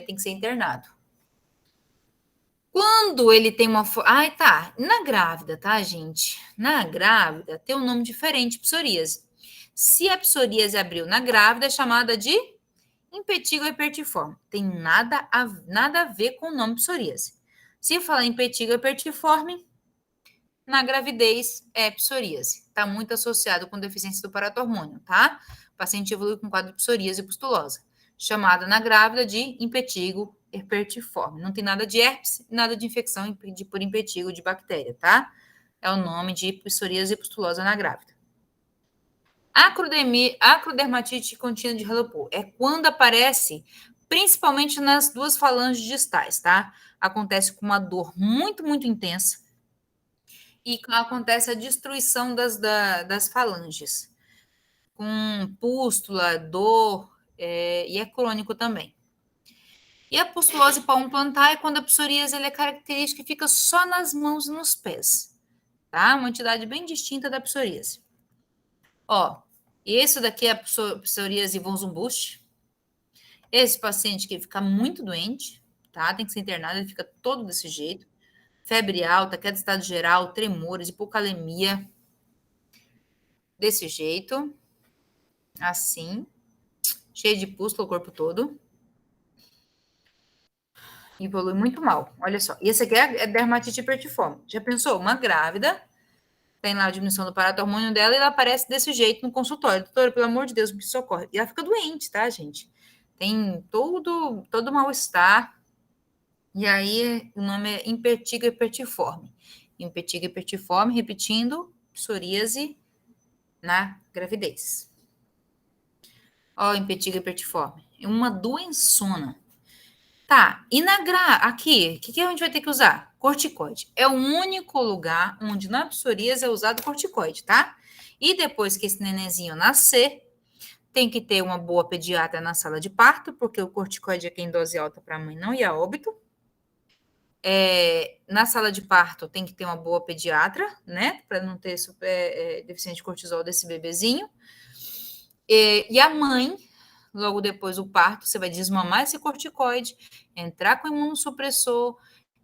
tem que ser internado. Quando ele tem uma... tá. Na grávida, tá, gente? Na grávida tem um nome diferente, psoríase. Se a psoríase abriu na grávida, é chamada de impetigo hipertiforme. Tem nada a ver com o nome psoríase. Se falar impetigo hipertiforme, na gravidez é psoríase. Está muito associado com deficiência do paratormônio, tá? O paciente evolui com quadro de psoríase pustulosa, chamada na grávida de impetigo hipertiforme. Não tem nada de herpes, nada de infecção por impetigo de bactéria, tá? É o nome de psoríase pustulosa na grávida. Acrodermatite contínua de Relaport é quando aparece, principalmente nas duas falanges distais, tá? Acontece com uma dor muito, muito intensa e acontece a destruição das falanges, com pústula, dor, e é crônico também. E a pustulose palmoplantar é quando a psoríase é característica e fica só nas mãos e nos pés, tá? Uma entidade bem distinta da psoríase. Ó, esse daqui é a psoríase von Zumbusch. Esse paciente que fica muito doente, tá? Tem que ser internado, ele fica todo desse jeito. Febre alta, queda de estado geral, tremores, hipocalemia. Desse jeito. Assim. Cheio de pústula o corpo todo. Evolui muito mal. Olha só. E esse aqui é dermatite hipertiforme. Já pensou? Uma grávida, tem lá a diminuição do paratormônio dela e ela aparece desse jeito no consultório. Doutora, pelo amor de Deus, me socorre. E ela fica doente, tá, gente? Tem todo mal-estar. E aí, o nome é impetigo hipertiforme. Impetigo hipertiforme, repetindo, psoríase na gravidez. Ó, impetigo hipertiforme. É uma doençona. Tá, e aqui, o que a gente vai ter que usar? Corticoide. É o único lugar onde na psoríase é usado corticoide, tá? E depois que esse nenenzinho nascer, tem que ter uma boa pediatra na sala de parto, porque o corticoide aqui em dose alta para a mãe não ia a óbito. Na sala de parto tem que ter uma boa pediatra, né? Para não ter deficiência de cortisol desse bebezinho. E a mãe logo depois do parto, você vai desmamar esse corticoide, entrar com o imunossupressor,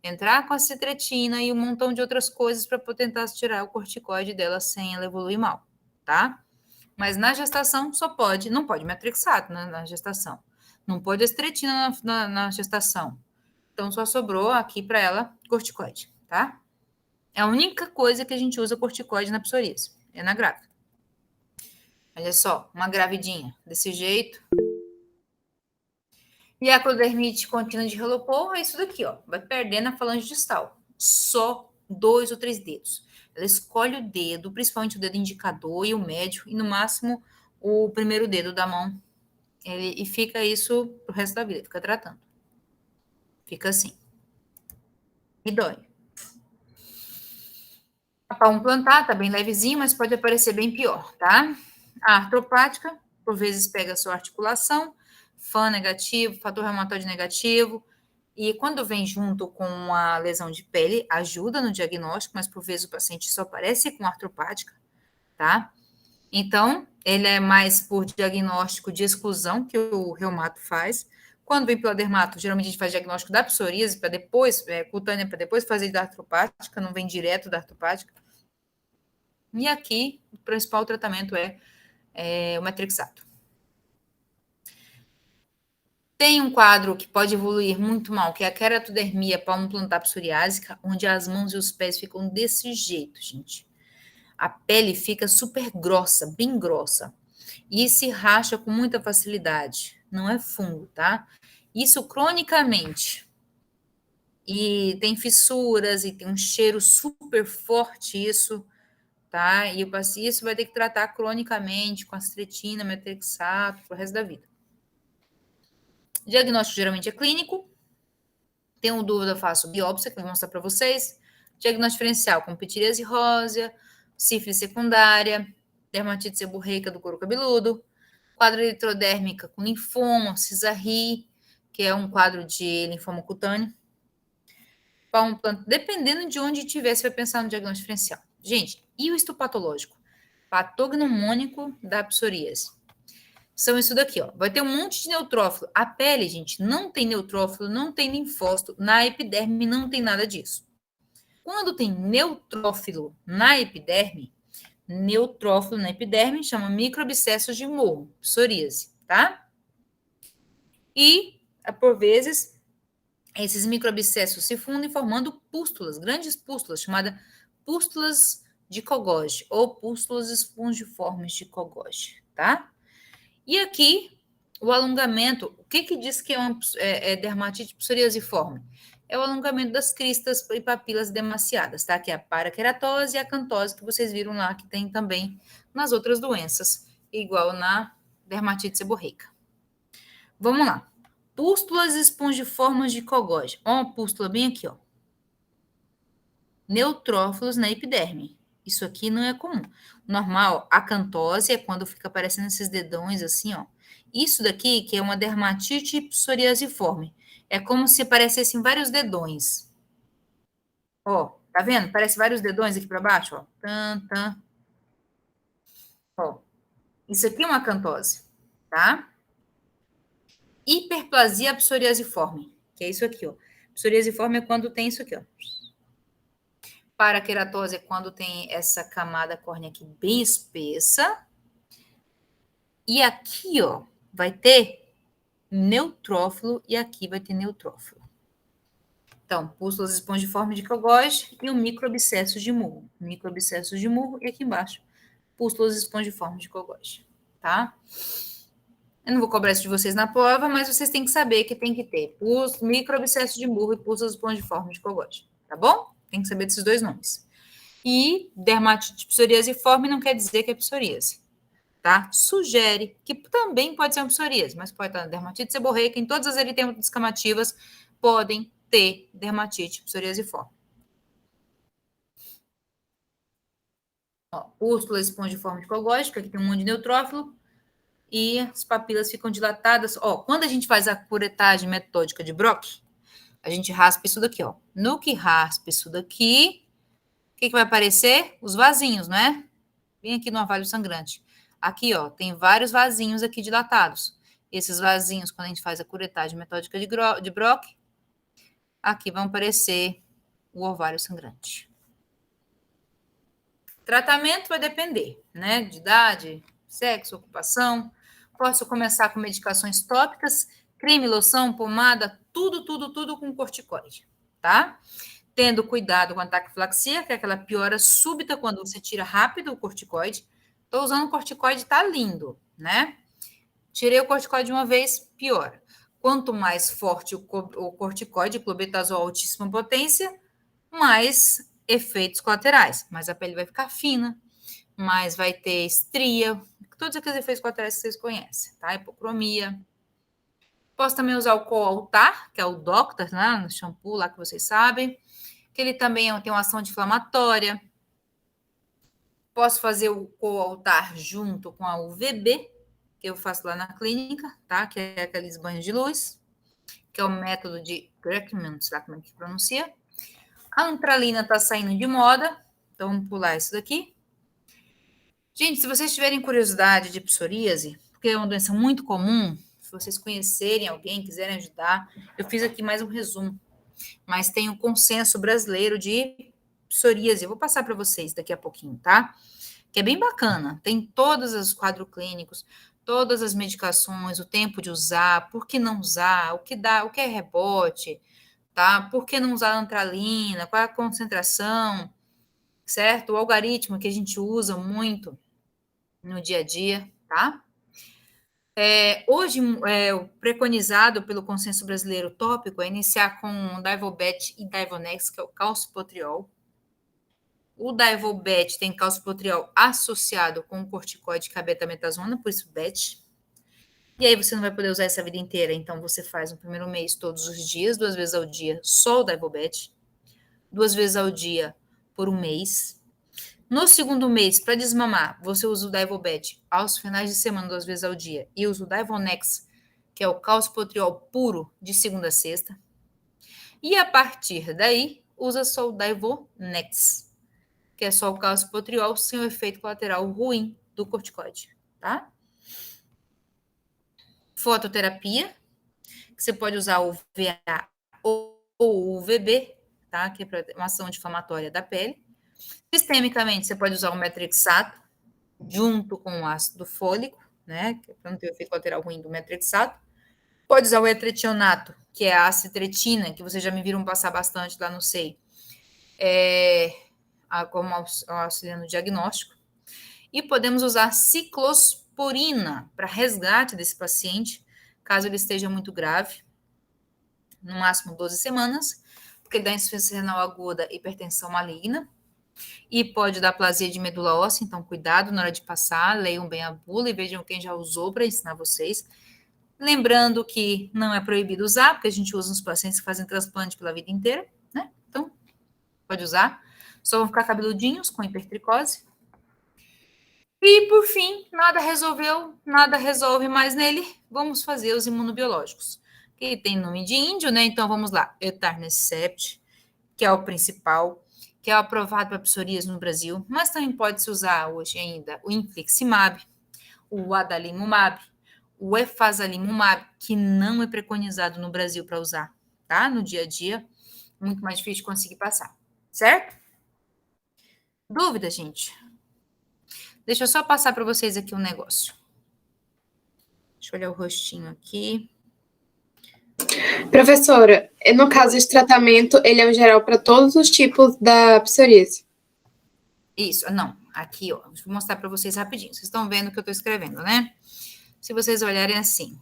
entrar com a citretina e um montão de outras coisas para tentar tirar o corticoide dela sem ela evoluir mal, tá? Mas na gestação não pode metrixato na gestação, não pode estretina na gestação. Então só sobrou aqui para ela corticoide, tá? É a única coisa que a gente usa corticoide na psoríase, é na grávida. Olha só, uma gravidinha desse jeito. E a acrodermite contínua de Relopor é isso daqui, ó. Vai perdendo a falange distal. Só 2 ou 3 dedos. Ela escolhe o dedo, principalmente o dedo indicador e o médio, e no máximo o primeiro dedo da mão. E fica isso pro resto da vida, fica tratando. Fica assim. E dói. A palma plantar tá bem levezinho, mas pode aparecer bem pior, tá? A artropática, por vezes pega a sua articulação, FAN negativo, fator reumatoide negativo, e quando vem junto com a lesão de pele, ajuda no diagnóstico, mas por vezes o paciente só aparece com artropática, tá? Então, ele é mais por diagnóstico de exclusão que o reumato faz. Quando vem pela dermato, geralmente a gente faz diagnóstico da psoríase, para depois, cutânea, para depois fazer da artropática, não vem direto da artropática. E aqui, o principal tratamento é o metrixato. Tem um quadro que pode evoluir muito mal, que é a queratodermia palmoplantar psoriásica, onde as mãos e os pés ficam desse jeito, gente. A pele fica super grossa, bem grossa, e se racha com muita facilidade. Não é fungo, tá? Isso cronicamente. E tem fissuras, e tem um cheiro super forte, isso, tá? E isso vai ter que tratar cronicamente com astretina, metrixato, pro resto da vida. Diagnóstico geralmente é clínico. Tenho dúvida, faço biópsia, que eu vou mostrar para vocês. Diagnóstico diferencial com pitiríase rósea, sífilis secundária, dermatite seborreica do couro cabeludo, quadro eritrodérmica com linfoma, Cisarri, que é um quadro de linfoma cutâneo. Dependendo de onde tiver, você vai pensar no diagnóstico diferencial. Gente, e o histopatológico? Patognomônico da psoríase. São isso daqui, ó. Vai ter um monte de neutrófilo. A pele, gente, não tem neutrófilo, não tem linfócito. Na epiderme não tem nada disso. Quando tem neutrófilo na epiderme chama microabscessos de morro, psoríase, tá? E, por vezes, esses microabscessos se fundem formando pústulas, grandes pústulas, chamadas pústulas de Kogoge, ou pústulas espongiformes de Kogoge, tá? E aqui, o alongamento, o que diz que é dermatite psoriasiforme? É o alongamento das cristas e papilas demaciadas, tá? Que é a paraqueratose e a acantose, que vocês viram lá, que tem também nas outras doenças, igual na dermatite seborreica. Vamos lá. Pústulas espongiformes de Kogoge. Ó, uma pústula bem aqui, ó. Neutrófilos na epiderme. Isso aqui não é comum. Normal, acantose é quando fica aparecendo esses dedões assim, ó. Isso daqui, que é uma dermatite psoriasiforme. É como se aparecessem vários dedões. Ó, tá vendo? Parece vários dedões aqui para baixo, ó. Ó, isso aqui é uma acantose, tá? Hiperplasia psoriasiforme, que é isso aqui, ó. Psoriasiforme é quando tem isso aqui, ó. Paraqueratose é quando tem essa camada córnea aqui bem espessa. E aqui, ó, vai ter neutrófilo e aqui vai ter neutrófilo. Então, pústulas espongiformes de Kogoge e o microabscesso de Murro. Microabscesso de Murro e aqui embaixo, pústulas espongiformes de Kogoge, tá? Eu não vou cobrar isso de vocês na prova, mas vocês têm que saber que tem que ter microabscesso de Murro e pústulas espongiformes de Kogoge, tá bom? Tem que saber desses dois nomes. E dermatite psoriasiforme não quer dizer que é psoríase, tá? Sugere que também pode ser uma psoríase, mas pode estar na dermatite seborreica, em todas as eritemas descamativas podem ter dermatite psoriasiforme. Ó, pústula espongiforme de Kogoge, que aqui tem um monte de neutrófilo, e as papilas ficam dilatadas. Ó, quando a gente faz a curetagem metódica de Brock, a gente raspa isso daqui, ó. No que raspa isso daqui, o que vai aparecer? Os vasinhos, né? Bem aqui no orvalho sangrante. Aqui, ó, tem vários vasinhos aqui dilatados. esses vasinhos, quando a gente faz a curetagem metódica de Brock, aqui vão aparecer o ovário sangrante. Tratamento vai depender, né? De idade, sexo, ocupação. Posso começar com medicações tópicas, creme, loção, pomada, tudo com corticoide, tá? Tendo cuidado com a taquifilaxia, que é aquela piora súbita quando você tira rápido o corticoide. Estou usando o corticoide, tá lindo, né? Tirei o corticoide de uma vez, piora. Quanto mais forte o corticoide, clobetasol altíssima potência, mais efeitos colaterais. Mais a pele vai ficar fina, mais vai ter estria, todos aqueles efeitos colaterais que vocês conhecem, tá? Hipocromia. Posso também usar o Coaltar, que é o Doctor, né? No shampoo lá que vocês sabem, que ele também tem uma ação anti-inflamatória. Posso fazer o Coaltar junto com a UVB, que eu faço lá na clínica, tá? Que é aqueles banhos de luz, que é o método de Grechman, sei lá como é que pronuncia. A antralina tá saindo de moda, então vamos pular isso daqui. Gente, se vocês tiverem curiosidade de psoríase, porque é uma doença muito comum, se vocês conhecerem alguém, quiserem ajudar, eu fiz aqui mais um resumo, mas tem o consenso brasileiro de psoríase, eu vou passar para vocês daqui a pouquinho, tá? Que é bem bacana, tem todos os quadros clínicos, todas as medicações, o tempo de usar, por que não usar, o que dá, o que é rebote, tá? Por que não usar antralina, qual é a concentração, certo? O algoritmo que a gente usa muito no dia a dia, tá? Hoje, o preconizado pelo consenso brasileiro tópico é iniciar com Daivomet e Daivonex, que é o calcipotriol. O Daivomet tem calcipotriol associado com o corticoide, que é a betametasona, por isso BET. E aí você não vai poder usar essa vida inteira, então você faz no primeiro mês todos os dias, 2 vezes ao dia, só o Daivomet. 2 vezes ao dia por um mês. No segundo mês, para desmamar, você usa o Daivomet aos finais de semana, 2 vezes ao dia, e usa o Daivonex, que é o calcipotriol puro, de segunda a sexta. E a partir daí, usa só o Daivonex, que é só o calcipotriol sem o efeito colateral ruim do corticoide, tá? Fototerapia, que você pode usar o VA ou o UVB, tá? Que é para uma ação anti-inflamatória da pele. Sistemicamente, você pode usar o metrixato junto com o ácido fólico, né? Que é para não ter o efeito colateral ruim do metrixato. Pode usar o etretionato, que é a acitretina, que vocês já me viram passar bastante lá no SEI, como auxiliar no diagnóstico. E podemos usar ciclosporina para resgate desse paciente, caso ele esteja muito grave, no máximo 12 semanas, porque dá insuficiência renal aguda e hipertensão maligna. E pode dar plasia de medula óssea, então cuidado na hora de passar, leiam bem a bula e vejam quem já usou para ensinar vocês. Lembrando que não é proibido usar, porque a gente usa nos pacientes que fazem transplante pela vida inteira, né? Então, pode usar. Só vão ficar cabeludinhos com hipertricose. E, por fim, nada resolve mais nele. Vamos fazer os imunobiológicos. Que tem nome de índio, né? Então, vamos lá. Etanercept, que é o principal, que é aprovado para psoríase no Brasil, mas também pode-se usar hoje ainda o infliximab, o adalimumab, o efazalimumab, que não é preconizado no Brasil para usar, tá? No dia a dia, muito mais difícil de conseguir passar, certo? Dúvida, gente? Deixa eu só passar para vocês aqui um negócio. Deixa eu olhar o rostinho aqui. Professora, no caso de tratamento, ele é um geral para todos os tipos da psoríase? Isso, não. Aqui, ó, vou mostrar para vocês rapidinho. Vocês estão vendo o que eu estou escrevendo, né? Se vocês olharem assim.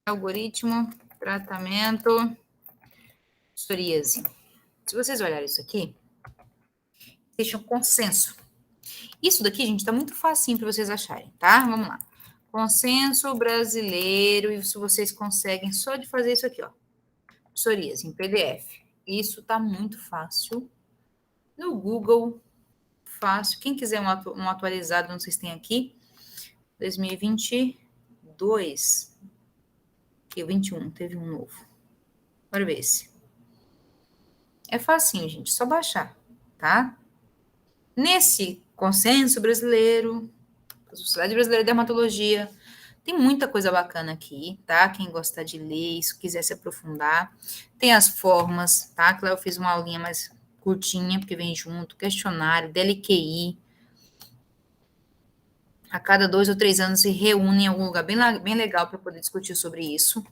Algoritmo, tratamento, psoríase. Se vocês olharem isso aqui, deixa um consenso. Isso daqui, gente, tá muito facinho para vocês acharem, tá? Vamos lá. Consenso brasileiro, e se vocês conseguem só de fazer isso aqui, ó. Psoríase, em PDF. Isso tá muito fácil. No Google, fácil. Quem quiser um atualizado, não sei se tem aqui. 2022. Que 21, teve um novo. Bora ver esse. É facinho, gente, só baixar, tá? Nesse consenso brasileiro, Sociedade Brasileira de Dermatologia. Tem muita coisa bacana aqui, tá? Quem gostar de ler isso, quiser se aprofundar. Tem as formas, tá? Que lá eu fiz uma aulinha mais curtinha, porque vem junto, questionário, DLQI. A cada 2 ou 3 anos se reúne em algum lugar bem legal para poder discutir sobre isso.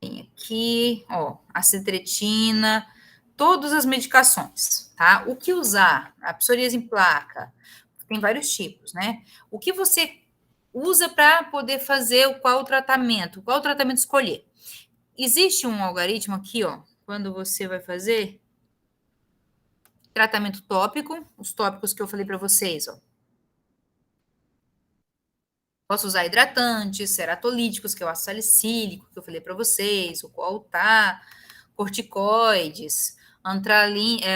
Tem aqui, ó, a citretina, todas as medicações, tá? O que usar? A psoríase em placa, tem vários tipos, né? O que você usa para poder fazer qual tratamento escolher? Existe um algoritmo aqui, ó, quando você vai fazer tratamento tópico, os tópicos que eu falei para vocês, ó. Posso usar hidratantes, ceratolíticos, que é o ácido salicílico, que eu falei para vocês, o Coaltar, corticoides,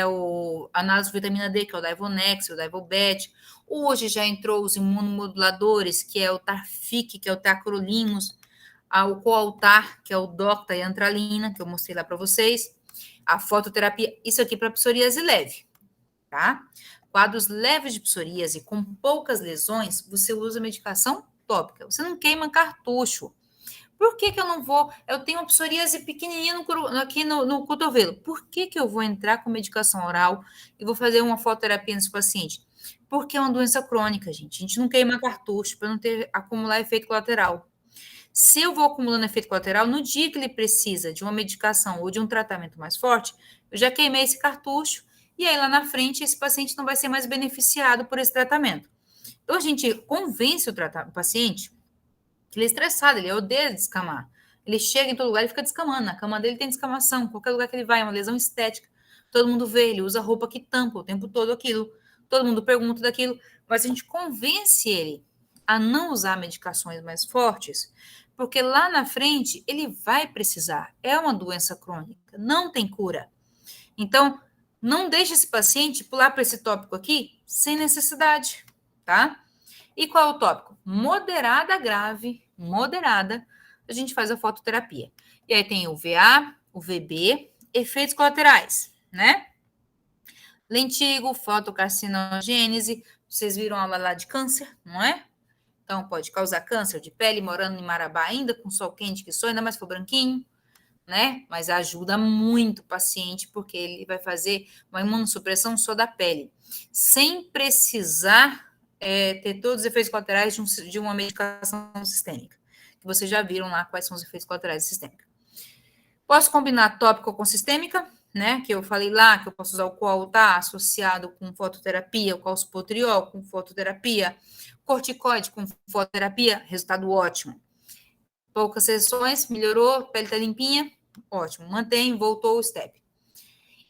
o análise de vitamina D, que é o Divonex, o Divobet. Hoje já entrou os imunomoduladores, que é o Tarfic, que é o Tacrolimus, o Coaltar, que é o Docta e Antralina, que eu mostrei lá para vocês. A fototerapia, isso aqui para psoríase leve, tá? Quadros leves de psoríase com poucas lesões, você usa medicação tópica. Você não queima cartucho. Por que eu não vou? Eu tenho uma psoríase pequenininha aqui no cotovelo. Por que eu vou entrar com medicação oral e vou fazer uma fototerapia nesse paciente? Porque é uma doença crônica, gente. A gente não queima cartucho para não acumular efeito colateral. Se eu vou acumulando efeito colateral, no dia que ele precisa de uma medicação ou de um tratamento mais forte, eu já queimei esse cartucho e aí lá na frente esse paciente não vai ser mais beneficiado por esse tratamento. Então a gente convence o paciente que ele é estressado, ele odeia descamar. Ele chega em todo lugar e fica descamando. Na cama dele tem descamação, qualquer lugar que ele vai, é uma lesão estética. Todo mundo vê, ele usa roupa que tampa o tempo todo aquilo. Todo mundo pergunta daquilo, mas a gente convence ele a não usar medicações mais fortes, porque lá na frente ele vai precisar. É uma doença crônica, não tem cura. Então, não deixe esse paciente pular para esse tópico aqui sem necessidade, tá? E qual é o tópico? Moderada grave, moderada, a gente faz a fototerapia. E aí tem o VA, o VB, efeitos colaterais, né? Lentigo, fotocarcinogênese, vocês viram a aula lá de câncer, não é? Então, pode causar câncer de pele, morando em Marabá ainda, com sol quente que sou, ainda mais se for branquinho, né? Mas ajuda muito o paciente, porque ele vai fazer uma imunossupressão só da pele, sem precisar ter todos os efeitos colaterais de uma medicação sistêmica, que vocês já viram lá quais são os efeitos colaterais sistêmicos. Posso combinar tópico com sistêmica, né? Que eu falei lá que eu posso usar o Coaltar associado com fototerapia, o calcipotriol com fototerapia, corticoide com fototerapia, resultado ótimo. Poucas sessões, melhorou, pele tá limpinha, ótimo. Mantém, voltou o step.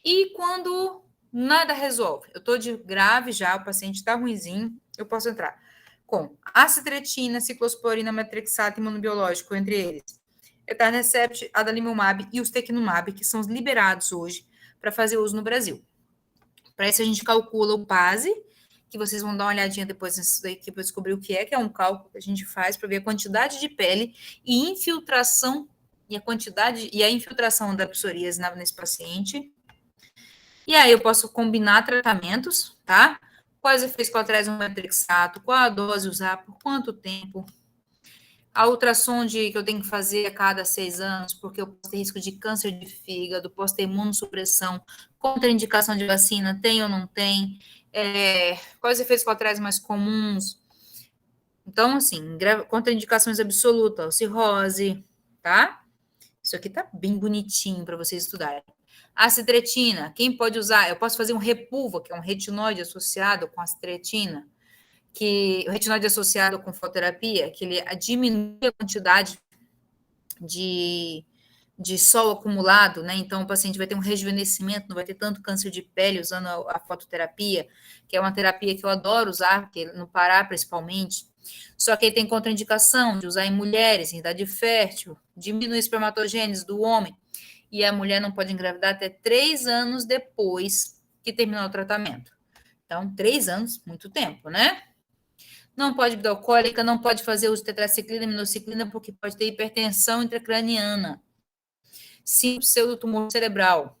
E quando nada resolve, eu tô de grave já, o paciente tá ruinzinho, eu posso entrar com acitretina, ciclosporina, metrexato e imunobiológico, entre eles. Etanercept, adalimumab e ustekinumab, que são os liberados hoje para fazer uso no Brasil. Para isso, a gente calcula o PASE, que vocês vão dar uma olhadinha depois nisso daqui para descobrir o que é um cálculo que a gente faz para ver a quantidade de pele e infiltração, e a infiltração da psoríase nesse paciente. E aí eu posso combinar tratamentos, tá? Quais efeitos colaterais do metrixato, qual a dose usar, por quanto tempo. A ultrassonde que eu tenho que fazer a cada 6 anos, porque eu posso ter risco de câncer de fígado, posso ter imunossupressão, contraindicação de vacina, tem ou não tem, quais os efeitos colaterais mais comuns. Então, assim, contraindicações absolutas, cirrose, tá? Isso aqui tá bem bonitinho para vocês estudarem. A acitretina, quem pode usar? Eu posso fazer um Repulva, que é um retinóide associado com acitretina, que o retinóide associado com fototerapia, que ele diminui a quantidade de sol acumulado, né? Então, o paciente vai ter um rejuvenescimento, não vai ter tanto câncer de pele usando a fototerapia, que é uma terapia que eu adoro usar, porque no Pará, principalmente. Só que ele tem contraindicação de usar em mulheres, em idade fértil, diminui a espermatogênese do homem, e a mulher não pode engravidar até 3 anos depois que terminar o tratamento. Então, 3 anos, muito tempo, né? Não pode bebida alcoólica, não pode fazer uso de tetraciclina, minoxiclina, porque pode ter hipertensão intracraniana. Sim, pseudotumor cerebral.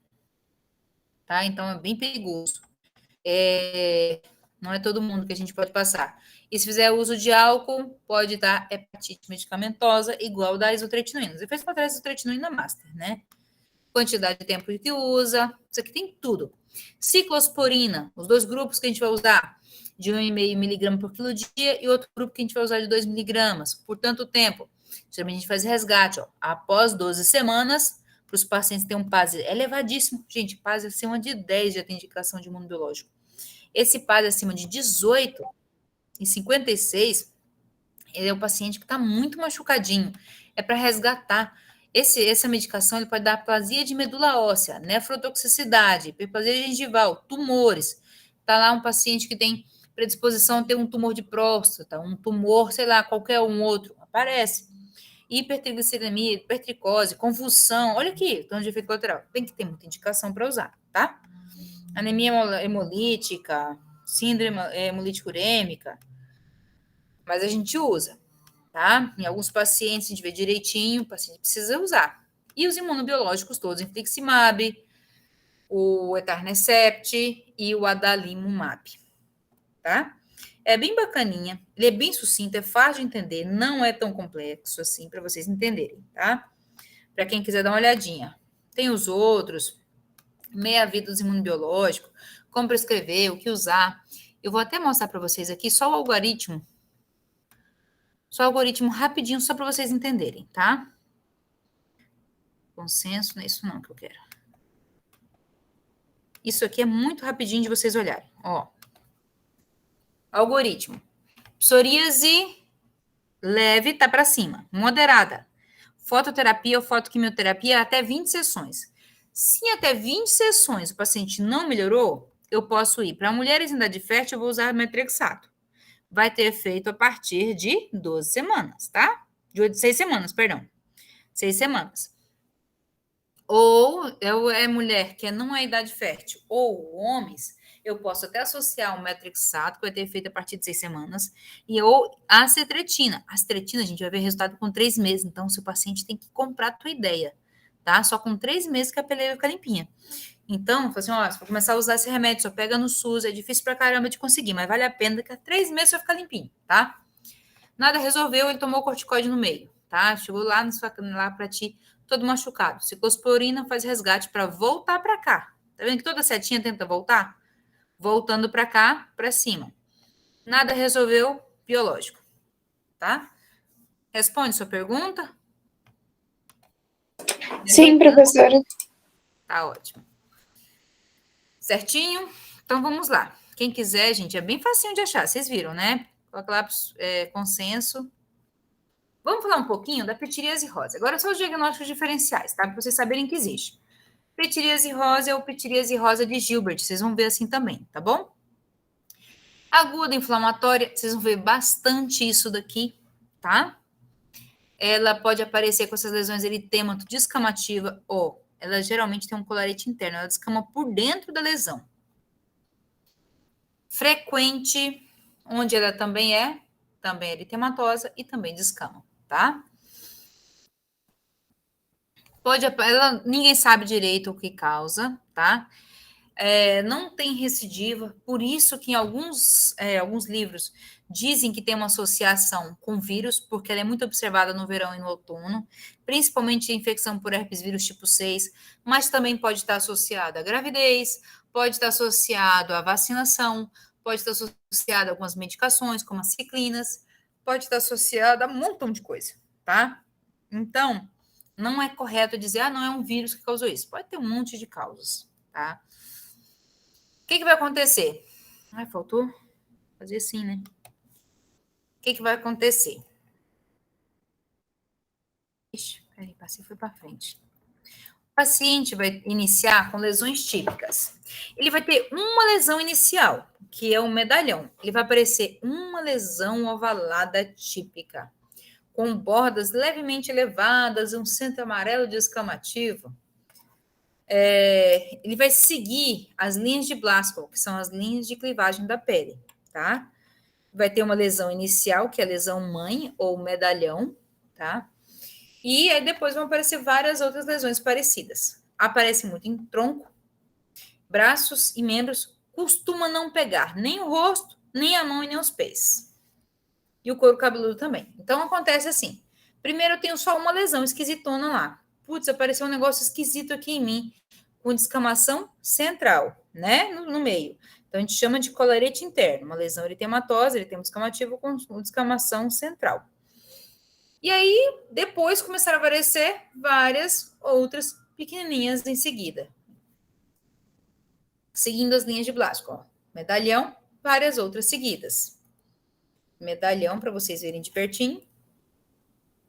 Tá? Então, é bem perigoso. Não é todo mundo que a gente pode passar. E se fizer uso de álcool, pode dar hepatite medicamentosa, igual da isotretinoína. Os efeitos colaterais da isotretinoína master, né? Quantidade de tempo que usa, isso aqui tem tudo. Ciclosporina, os 2 grupos que a gente vai usar, de 1,5 miligrama por quilo dia, e outro grupo que a gente vai usar de 2 miligramas, por tanto tempo. Geralmente a gente faz resgate, ó, após 12 semanas, para os pacientes terem um PAS elevadíssimo. Gente, PAS acima de 10 já tem indicação de imunobiológico. Esse PAS acima de 18 e 56, ele é o paciente que está muito machucadinho. É para resgatar. Essa medicação ele pode dar aplasia de medula óssea, nefrotoxicidade, hiperplasia gengival, tumores. Está lá um paciente que tem predisposição a ter um tumor de próstata, um tumor, sei lá, qualquer um outro, aparece. Hipertrigliceridemia, hipertricose, convulsão, olha aqui, tanto de efeito colateral. Tem que ter muita indicação para usar, tá? Anemia hemolítica, síndrome hemolítica urêmica, mas a gente usa, tá? Em alguns pacientes, a gente vê direitinho, o paciente precisa usar. E os imunobiológicos todos, infliximab, o etanercept e o adalimumab, tá? É bem bacaninha, ele é bem sucinto, é fácil de entender, não é tão complexo assim para vocês entenderem, tá? Para quem quiser dar uma olhadinha. Tem os outros, meia-vida dos imunobiológicos, como prescrever, o que usar. Eu vou até mostrar para vocês aqui só o algoritmo rapidinho, só para vocês entenderem, tá? Consenso, não é isso não que eu quero. Isso aqui é muito rapidinho de vocês olharem, ó. Algoritmo. Psoríase leve, tá para cima. Moderada. Fototerapia ou fotoquimioterapia até 20 sessões. Se até 20 sessões o paciente não melhorou, eu posso ir para mulheres em idade fértil, eu vou usar metrexato. Vai ter efeito a partir de 12 semanas, tá? De 6 semanas, perdão. 6 semanas. Ou é mulher que não é idade fértil, ou homens, eu posso até associar um metrexato, que vai ter efeito a partir de 6 semanas, ou a acetretina. A acetretina, a gente vai ver resultado com 3 meses, então o seu paciente tem que comprar a tua ideia, tá? Só com 3 meses que a pele vai ficar limpinha. Então, assim, ó, se for começar a usar esse remédio, só pega no SUS, é difícil pra caramba de conseguir, mas vale a pena, daqui a 3 meses vai ficar limpinho, tá? Nada resolveu, ele tomou corticoide no meio, tá? Chegou lá pra ti, todo machucado. Ciclosporina faz resgate para voltar para cá. Tá vendo que toda setinha tenta voltar? Voltando para cá, para cima. Nada resolveu, biológico, tá? Responde sua pergunta? Sim, professora. Tá ótimo. Certinho? Então, vamos lá. Quem quiser, gente, é bem facinho de achar. Vocês viram, né? Coloca lá consenso. Vamos falar um pouquinho da pitiríase rosa. Agora, só os diagnósticos diferenciais, tá? Para vocês saberem que existe. Pitiríase rosa ou pitiríase rosa de Gilbert. Vocês vão ver assim também, tá bom? Aguda inflamatória, vocês vão ver bastante isso daqui, tá? Ela pode aparecer com essas lesões eritêmato descamativa ou ela geralmente tem um colarete interno, ela descama por dentro da lesão. Frequente, onde ela também é eritematosa e também descama, tá? Ninguém sabe direito o que causa, tá? Não tem recidiva, por isso que em alguns livros dizem que tem uma associação com vírus, porque ela é muito observada no verão e no outono, principalmente infecção por herpes vírus tipo 6, mas também pode estar associada à gravidez, pode estar associado à vacinação, pode estar associado a algumas medicações, como as ciclinas, pode estar associado a um montão de coisa, tá? Então, não é correto dizer, não é um vírus que causou isso. Pode ter um monte de causas, tá? O que vai acontecer? Faltou fazer assim, né? O que vai acontecer? Ixi, peraí, passei, foi para frente. O paciente vai iniciar com lesões típicas. Ele vai ter uma lesão inicial, que é o medalhão. Ele vai aparecer uma lesão ovalada típica, com bordas levemente elevadas, um centro amarelo descamativo. Ele vai seguir as linhas de Blaskol, que são as linhas de clivagem da pele, tá? Vai ter uma lesão inicial, que é a lesão mãe ou medalhão, tá? E aí depois vão aparecer várias outras lesões parecidas. Aparece muito em tronco, braços e membros costuma não pegar nem o rosto, nem a mão e nem os pés. E o couro cabeludo também. Então, acontece assim. Primeiro, eu tenho só uma lesão esquisitona lá. Putz, apareceu um negócio esquisito aqui em mim, com descamação central, né? No meio. Então, a gente chama de colarete interno. Uma lesão eritematosa, eritema descamativo com descamação central. E aí, depois começaram a aparecer várias outras pequenininhas em seguida. Seguindo as linhas de Blasco, ó. Medalhão, várias outras seguidas. Medalhão, para vocês verem de pertinho.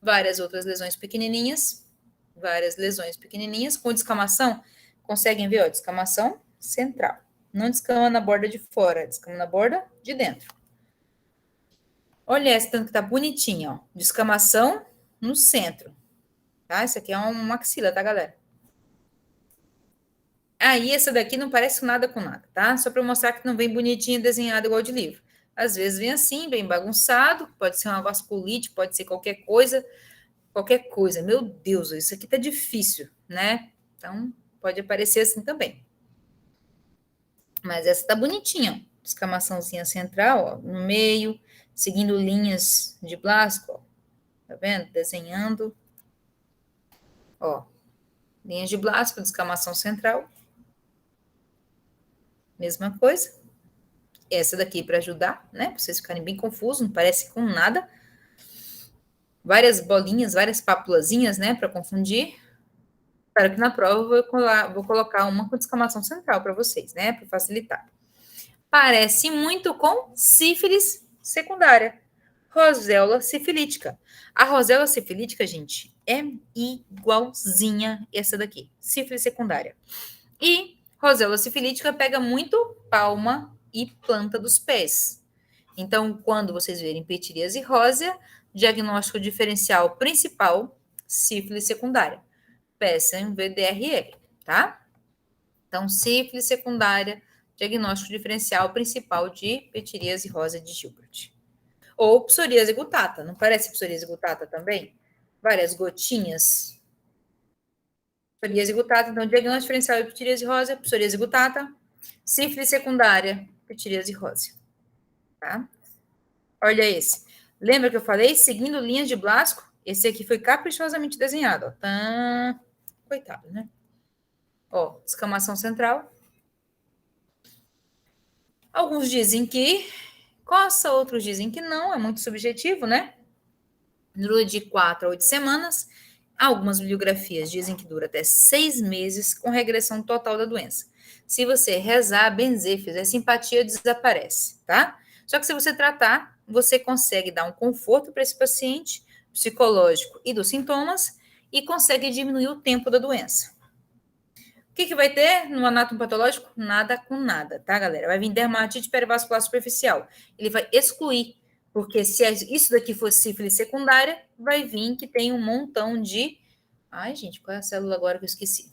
Várias outras lesões pequenininhas. Várias lesões pequenininhas com descamação. Conseguem ver, ó, descamação central. Não descama na borda de fora, descama na borda de dentro. Olha essa, tanto que tá bonitinha, ó. Descamação no centro. Tá? Isso aqui é uma axila, tá, galera? Aí, essa daqui não parece nada com nada, tá? Só para mostrar que não vem bonitinho desenhado igual de livro. Às vezes vem assim, bem bagunçado. Pode ser uma vasculite, pode ser qualquer coisa. Qualquer coisa. Meu Deus, isso aqui tá difícil, né? Então, pode aparecer assim também. Mas essa tá bonitinha, ó. Descamaçãozinha central, ó, no meio, seguindo linhas de Blasco, ó. Tá vendo? Desenhando. Ó, linhas de Blasco, descamação central. Mesma coisa. Essa daqui para ajudar, né? Para vocês ficarem bem confusos, não parece com nada. Várias bolinhas, várias papulazinhas, né? Para confundir. Espero que na prova eu vou colocar uma com descamação central para vocês, né? Para facilitar. Parece muito com sífilis secundária. Roséola sifilítica. A roséola sifilítica, gente, é igualzinha essa daqui. Sífilis secundária. E roséola sifilítica pega muito palma e planta dos pés. Então, quando vocês verem pitiríase rósea, diagnóstico diferencial principal, sífilis secundária. Peça em VDRL, tá? Então, sífilis secundária, diagnóstico diferencial principal de pitiríase rósea de Gilbert. Ou psoríase gutata, não parece psoríase gutata também? Várias gotinhas. Psoríase gutata, então, diagnóstico diferencial de pitiríase rósea, psoríase gutata, sífilis secundária, pitiríase rósea, tá? Olha esse. Lembra que eu falei? Seguindo linhas de Blasco, esse aqui foi caprichosamente desenhado, ó. Tá... Coitado, né? Ó, descamação central. Alguns dizem que coça, outros dizem que não, é muito subjetivo, né? Dura de 4 a 8 semanas. Algumas bibliografias dizem que dura até 6 meses, com regressão total da doença. Se você rezar, benzer, fizer simpatia, desaparece, tá? Só que se você tratar, você consegue dar um conforto para esse paciente, psicológico e dos sintomas, e consegue diminuir o tempo da doença. O que vai ter no anátomo patológico? Nada com nada, tá, galera? Vai vir dermatite perivascular superficial. Ele vai excluir, porque se isso daqui fosse sífilis secundária, vai vir que tem um montão de... Ai, gente, qual é a célula agora que eu esqueci?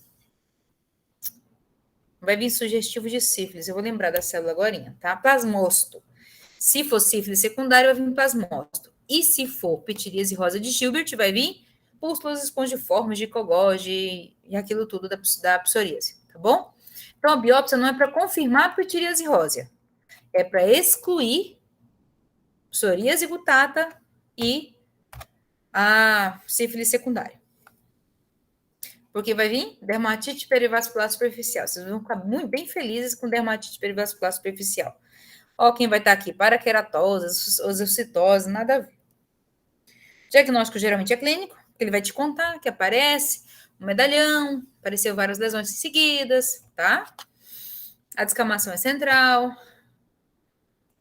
Vai vir sugestivo de sífilis, eu vou lembrar da célula agorinha, tá? Plasmócito. Se for sífilis secundária, vai vir plasmócito. E se for pitiríase rósea de Gilbert, vai vir pústulas espongiformes de Cogod e aquilo tudo da psoríase, tá bom? Então, a biópsia não é para confirmar a pitiríase rósea, é para excluir psoríase gutata e a sífilis secundária. Porque vai vir dermatite perivascular superficial. Vocês vão ficar muito bem felizes com dermatite perivascular superficial. Ó, quem vai estar aqui? Paraqueratose, osocitose, nada a ver. Diagnóstico geralmente é clínico. Ele vai te contar que aparece um medalhão, apareceu várias lesões seguidas, tá? A descamação é central.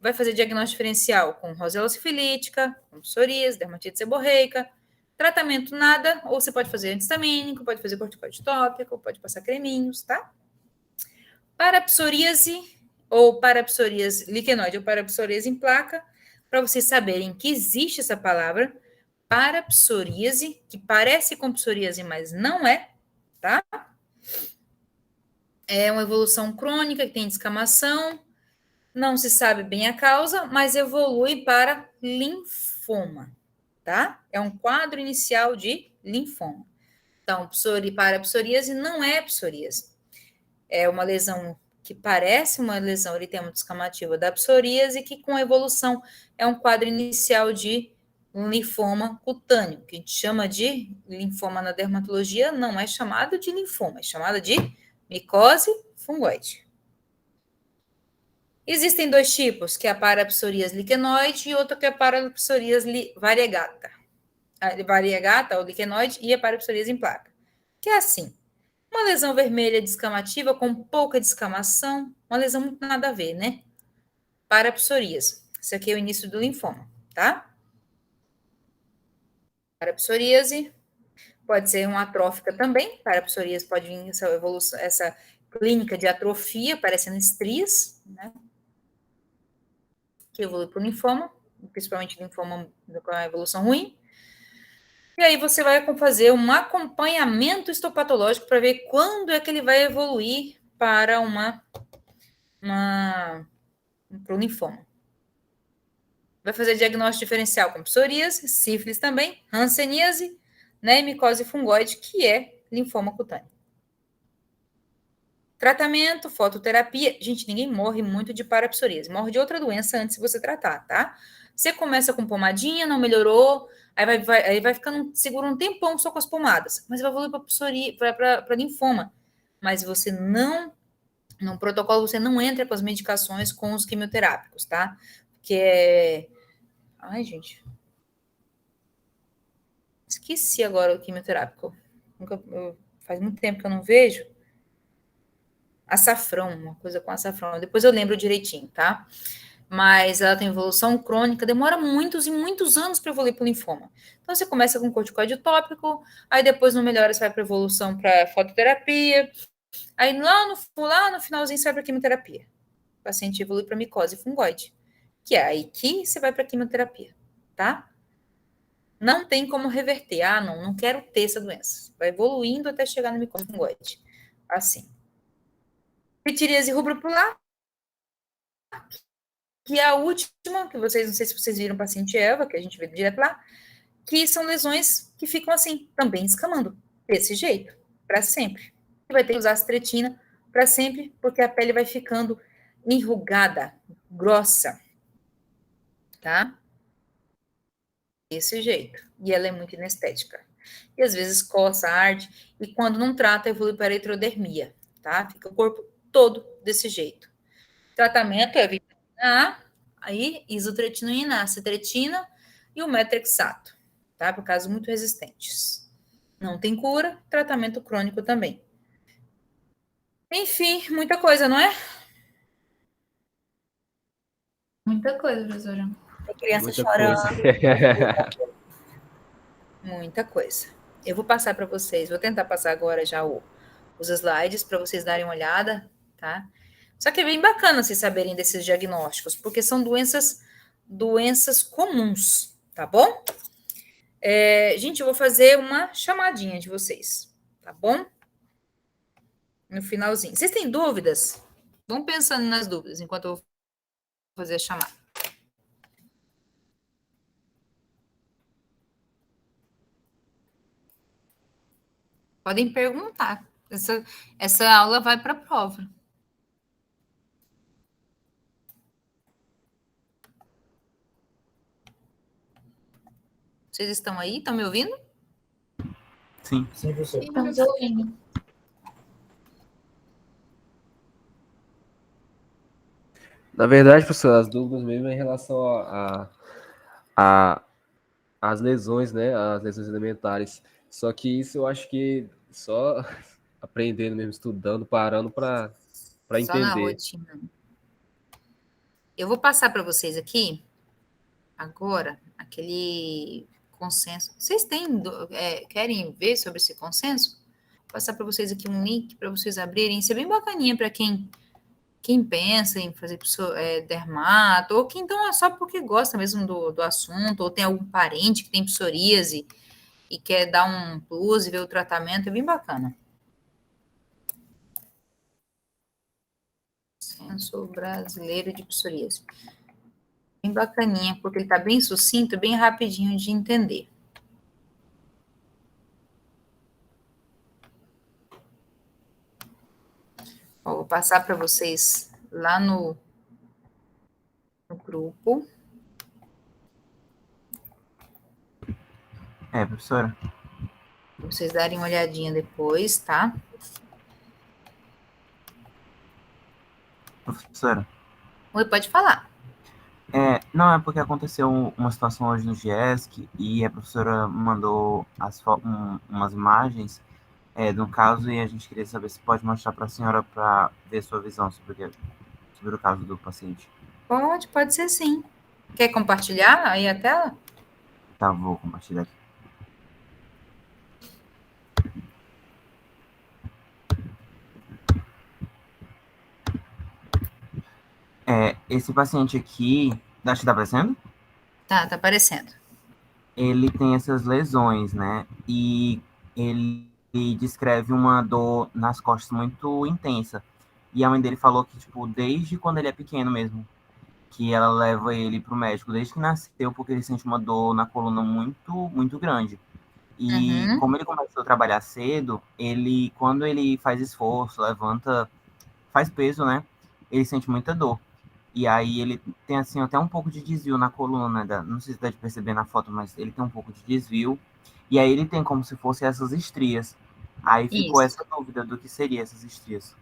Vai fazer diagnóstico diferencial com roséola sifilítica, com psoríase, dermatite seborreica. Tratamento nada, ou você pode fazer antistamínico, pode fazer corticoide tópico, pode passar creminhos, tá? Parapsoríase ou parapsoríase liquenoide ou parapsoríase em placa, para vocês saberem que existe essa palavra, parapsoríase, que parece com psoríase, mas não é, tá? É uma evolução crônica que tem descamação, não se sabe bem a causa, mas evolui para linfoma, tá? É um quadro inicial de linfoma. Então, parapsoríase não é psoríase. É uma lesão que parece uma lesão eritema descamativa da psoríase, que com a evolução é um quadro inicial de um linfoma cutâneo, que a gente chama de linfoma na dermatologia, não é chamado de linfoma, é chamado de micose fungoide. Existem dois tipos, que é a parapsoríase liquenoide e outra que é a parapsoríase variegata. A variegata, ou liquenoide, e a parapsoríase em placa. Que é assim, uma lesão vermelha descamativa com pouca descamação, uma lesão muito nada a ver, né? Parapsoríase. Isso aqui é o início do linfoma, tá? Parapsoríase pode ser uma atrófica também. Parapsoríase pode vir essa evolução, essa clínica de atrofia, parecendo estrias, né? Que evolui para o linfoma, principalmente linfoma com a evolução ruim. E aí você vai fazer um acompanhamento histopatológico para ver quando é que ele vai evoluir para para o linfoma. Vai fazer diagnóstico diferencial com psoríase, sífilis também, hanseníase, né, e micose fungoide, que é linfoma cutâneo. Tratamento, fototerapia. Gente, ninguém morre muito de parapsoríase. Morre de outra doença antes de você tratar, tá? Você começa com pomadinha, não melhorou, aí vai ficando seguro um tempão só com as pomadas, mas vai evoluir para linfoma. Mas você não, no protocolo, você não entra com as medicações com os quimioterápicos, tá? Que é... Ai, gente. Esqueci agora o quimioterápico. Faz muito tempo que eu não vejo. Açafrão, uma coisa com açafrão. Depois eu lembro direitinho, tá? Mas ela tem evolução crônica, demora muitos e muitos anos para evoluir para o linfoma. Então, você começa com corticoide tópico, aí depois não melhora, você vai para evolução para fototerapia, aí lá no finalzinho você vai para quimioterapia. O paciente evolui para micose fungoide, que é aí que você vai para quimioterapia, tá? Não tem como reverter. Ah, não quero ter essa doença. Vai evoluindo até chegar no micose fungoide. Assim. Pitiríase rubropular, que é a última, que vocês, não sei se vocês viram o paciente Eva, que a gente vê direto lá, que são lesões que ficam assim, também escamando, desse jeito, para sempre. E vai ter que usar astretina para sempre, porque a pele vai ficando enrugada, grossa, tá? Desse jeito. E ela é muito inestética. E às vezes coça, arde, e quando não trata, evolui para heterodermia, tá? Fica o corpo todo desse jeito. Tratamento é vitamina A, aí isotretinoína, acetretina e o metrexato, tá? Por casos muito resistentes. Não tem cura, tratamento crônico também. Enfim, muita coisa, não é? Muita coisa, professora. A criança Muita chorando. coisa. Muita coisa. Eu vou passar para vocês, vou tentar passar agora já os slides para vocês darem uma olhada, tá? Só que é bem bacana vocês saberem desses diagnósticos, porque são doenças comuns, tá bom? Gente, eu vou fazer uma chamadinha de vocês, tá bom? No finalzinho. Vocês têm dúvidas? Vão pensando nas dúvidas enquanto eu vou fazer a chamada. Podem perguntar. Essa aula vai para a prova. Vocês estão aí? Estão me ouvindo? Sim. Sim, professor. Estamos ouvindo. Na verdade, professor, as dúvidas mesmo é em relação às lesões, né? As lesões elementares. Só que isso eu acho que só aprendendo mesmo, estudando, parando para Só na entender. rotina. Eu vou passar para vocês aqui, agora, aquele consenso. Vocês querem ver sobre esse consenso? Vou passar para vocês aqui um link para vocês abrirem. Isso é bem bacaninha para quem pensa em fazer dermato, ou quem então é só porque gosta mesmo do assunto, ou tem algum parente que tem psoríase e quer dar um plus e ver o tratamento, é bem bacana. Consenso brasileiro de psoríase. Bem bacaninha, porque ele está bem sucinto, bem rapidinho de entender. Ó, vou passar para vocês lá no grupo. Professora. Para vocês darem uma olhadinha depois, tá? Professora. Oi, pode falar. Não, é porque aconteceu uma situação hoje no GESC e a professora mandou umas imagens do caso e a gente queria saber se pode mostrar para a senhora para ver sua visão sobre o caso do paciente. Pode ser sim. Quer compartilhar aí a tela? Tá, vou compartilhar aqui. Esse paciente aqui, acho que tá aparecendo? Tá aparecendo. Ele tem essas lesões, né? E ele descreve uma dor nas costas muito intensa. E a mãe dele falou que, tipo, desde quando ele é pequeno mesmo, que ela leva ele pro médico, desde que nasceu, porque ele sente uma dor na coluna muito, muito grande. E como ele começou a trabalhar cedo, quando ele faz esforço, levanta, faz peso, né? Ele sente muita dor. E aí ele tem, assim, até um pouco de desvio na coluna, não sei se dá de perceber na foto, mas ele tem um pouco de desvio. E aí ele tem como se fossem essas estrias. Aí ficou essa dúvida do que seriam essas estrias.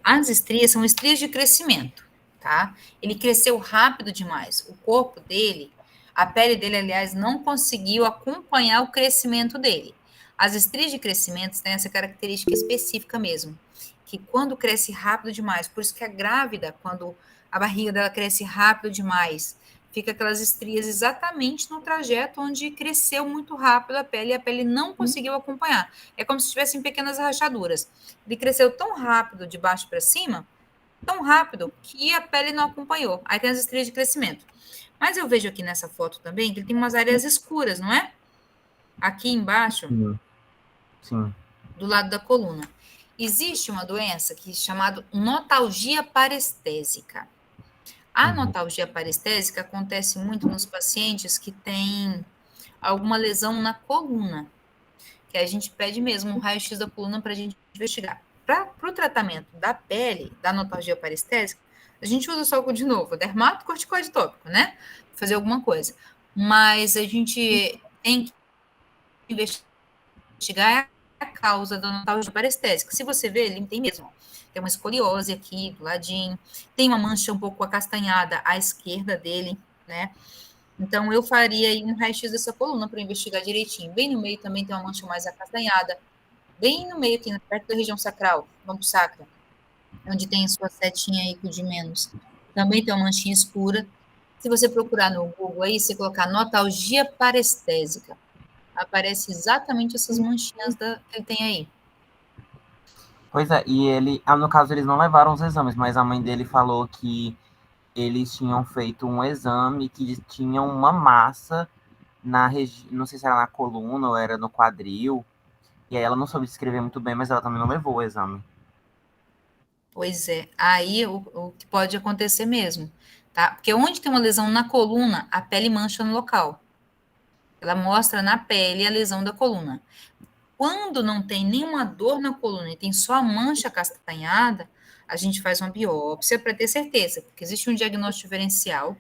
As estrias são estrias de crescimento, tá? Ele cresceu rápido demais. O corpo dele, a pele dele, aliás, não conseguiu acompanhar o crescimento dele. As estrias de crescimento têm essa característica específica mesmo, que quando cresce rápido demais, por isso que a grávida, quando a barriga dela cresce rápido demais, fica aquelas estrias exatamente no trajeto onde cresceu muito rápido a pele e a pele não conseguiu acompanhar. É como se tivessem pequenas rachaduras. Ele cresceu tão rápido de baixo para cima, tão rápido, que a pele não acompanhou. Aí tem as estrias de crescimento. Mas eu vejo aqui nessa foto também que ele tem umas áreas escuras, não é? Aqui embaixo, Sim. do lado da coluna. Existe uma doença que é chamada notalgia parestésica. A notalgia parestésica acontece muito nos pacientes que têm alguma lesão na coluna, que a gente pede mesmo um raio-x da coluna para a gente investigar. Para o tratamento da pele, da notalgia parestésica, a gente usa só, de novo, dermatocorticoide tópico, né? Fazer alguma coisa. Mas a gente tem que investigar a causa da notalgia parestésica. Se você ver, ele tem mesmo. Tem uma escoliose aqui do ladinho, tem uma mancha um pouco acastanhada à esquerda dele, né? Então, eu faria aí um raio-x dessa coluna para investigar direitinho. Bem no meio também tem uma mancha mais acastanhada. Bem no meio, aqui perto da região sacral, vamos sacra, onde tem a sua setinha aí com de menos. Também tem uma manchinha escura. Se você procurar no Google aí, você colocar notalgia parestésica, aparece exatamente essas manchinhas que ele tem aí. Pois é, e no caso, eles não levaram os exames, mas a mãe dele falou que eles tinham feito um exame que tinha uma massa na região, não sei se era na coluna ou era no quadril, e aí ela não soube descrever muito bem, mas ela também não levou o exame. Pois é, aí o que pode acontecer mesmo, tá? Porque onde tem uma lesão na coluna, a pele mancha no local. Ela mostra na pele a lesão da coluna. Quando não tem nenhuma dor na coluna e tem só a mancha castanhada, a gente faz uma biópsia para ter certeza, porque existe um diagnóstico diferencial,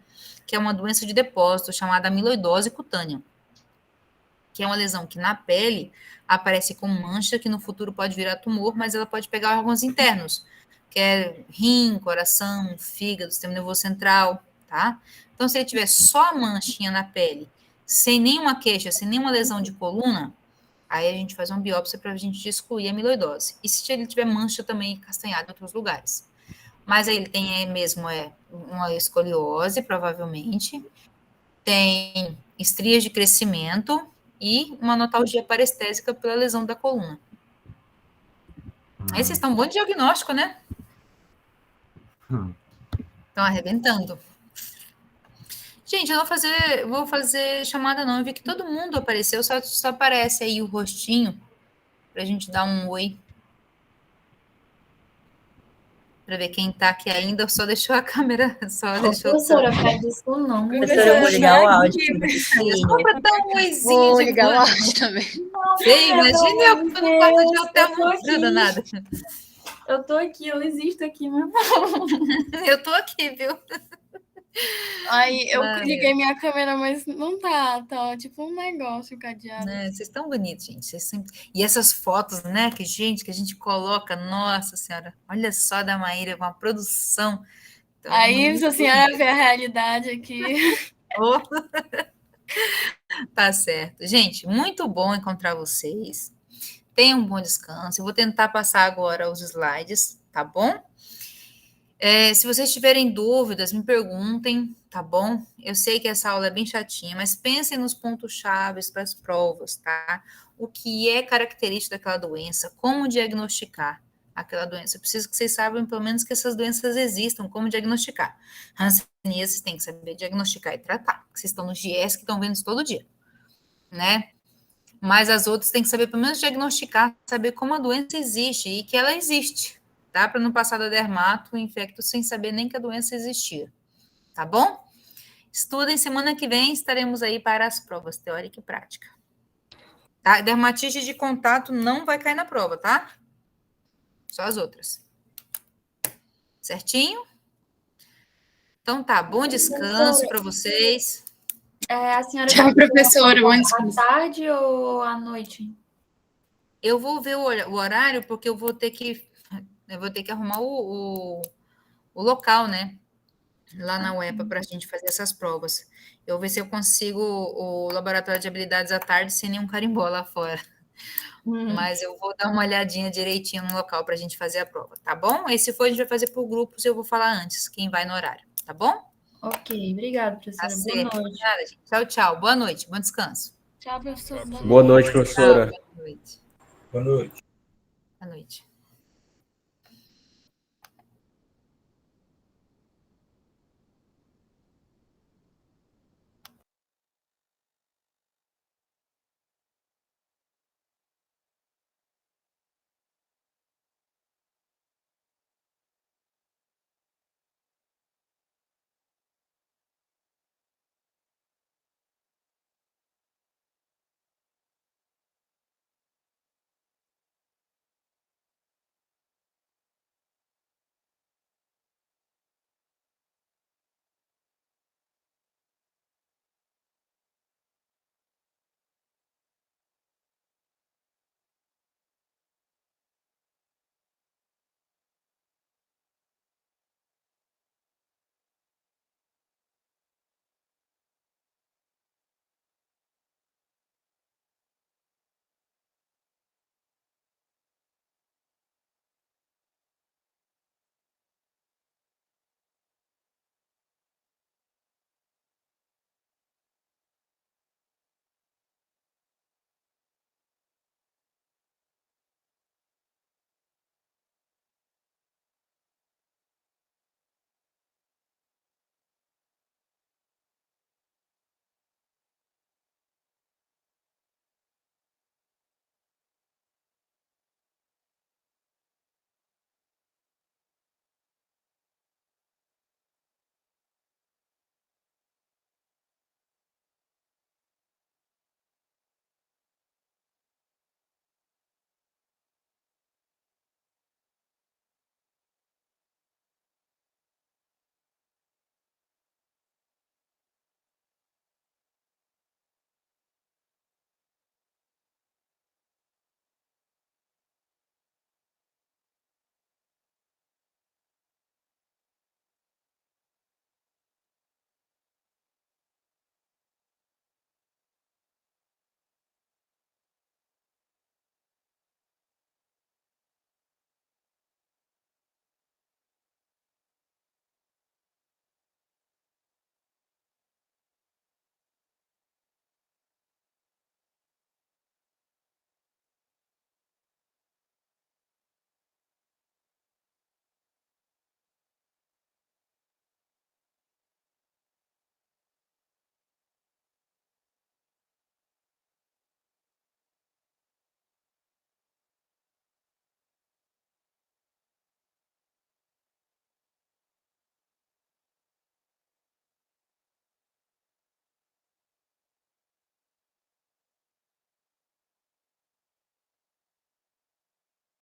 que é uma doença de depósito chamada amiloidose cutânea, que é uma lesão que na pele aparece como mancha, que no futuro pode virar tumor, mas ela pode pegar órgãos internos, que é rim, coração, fígado, sistema nervoso central, tá? Então, se ele tiver só a manchinha na pele, sem nenhuma queixa, sem nenhuma lesão de coluna, aí a gente faz uma biópsia para a gente excluir a amiloidose. E se ele tiver mancha também castanhada em outros lugares. Mas aí ele tem mesmo uma escoliose, provavelmente, tem estrias de crescimento e uma notalgia parestésica pela lesão da coluna. Aí vocês estão bom de diagnóstico, né? Estão arrebentando. Gente, eu não vou fazer chamada não. Eu vi que todo mundo apareceu, só aparece aí o rostinho pra gente dar um oi. Pra ver quem tá aqui ainda, só deixou a câmera, Professora, faz isso não. Professora, eu vou ligar o áudio. Só pra dar um oizinho. Vou ligar o áudio também. Imagina eu no quarto de hotel, não nada. Eu tô aqui, eu existo aqui, mas... Eu tô aqui, viu? Aí eu Ai, liguei minha câmera, mas não tá tipo um negócio cadeado. né? Vocês estão bonitos, gente. Vocês sempre... E essas fotos, né, que a gente coloca, nossa senhora, olha só da Maíra, uma produção. Então, Aí, se a senhora vê a realidade aqui. oh, tá certo. Gente, muito bom encontrar vocês. Tenham um bom descanso. Eu vou tentar passar agora os slides, tá bom? Se vocês tiverem dúvidas, me perguntem, tá bom? Eu sei que essa aula é bem chatinha, mas pensem nos pontos chaves para as provas, tá? O que é característico daquela doença, como diagnosticar aquela doença. Eu preciso que vocês saibam, pelo menos, que essas doenças existam, como diagnosticar. Hanseníase, vocês têm que saber diagnosticar e tratar. Vocês estão no GS, que estão vendo isso todo dia, né? Mas as outras têm que saber, pelo menos, diagnosticar, saber como a doença existe e que ela existe, tá? Para não passar da dermato, infecto, sem saber nem que a doença existia, tá bom? Estudem, semana que vem estaremos aí para as provas teórica e prática. Tá? Dermatite de contato não vai cair na prova, tá? Só as outras. Certinho? Então tá, bom descanso para vocês. A senhora Tchau, professora. Bom à descanso. tarde ou à noite? Eu vou ver o horário, porque eu vou ter que arrumar o local, né? Lá na UEPA para a gente fazer essas provas. Eu vou ver se eu consigo o laboratório de habilidades à tarde sem nenhum carimbó lá fora. Mas eu vou dar uma olhadinha direitinho no local para a gente fazer a prova, tá bom? E se for, a gente vai fazer por grupos, eu vou falar antes quem vai no horário, tá bom? Ok, obrigada, professora. Tá Boa certo. noite. Nada, gente. Tchau, tchau. Boa noite, bom descanso. Tchau, professor. Boa noite, professora. Boa noite. Boa noite. Boa noite.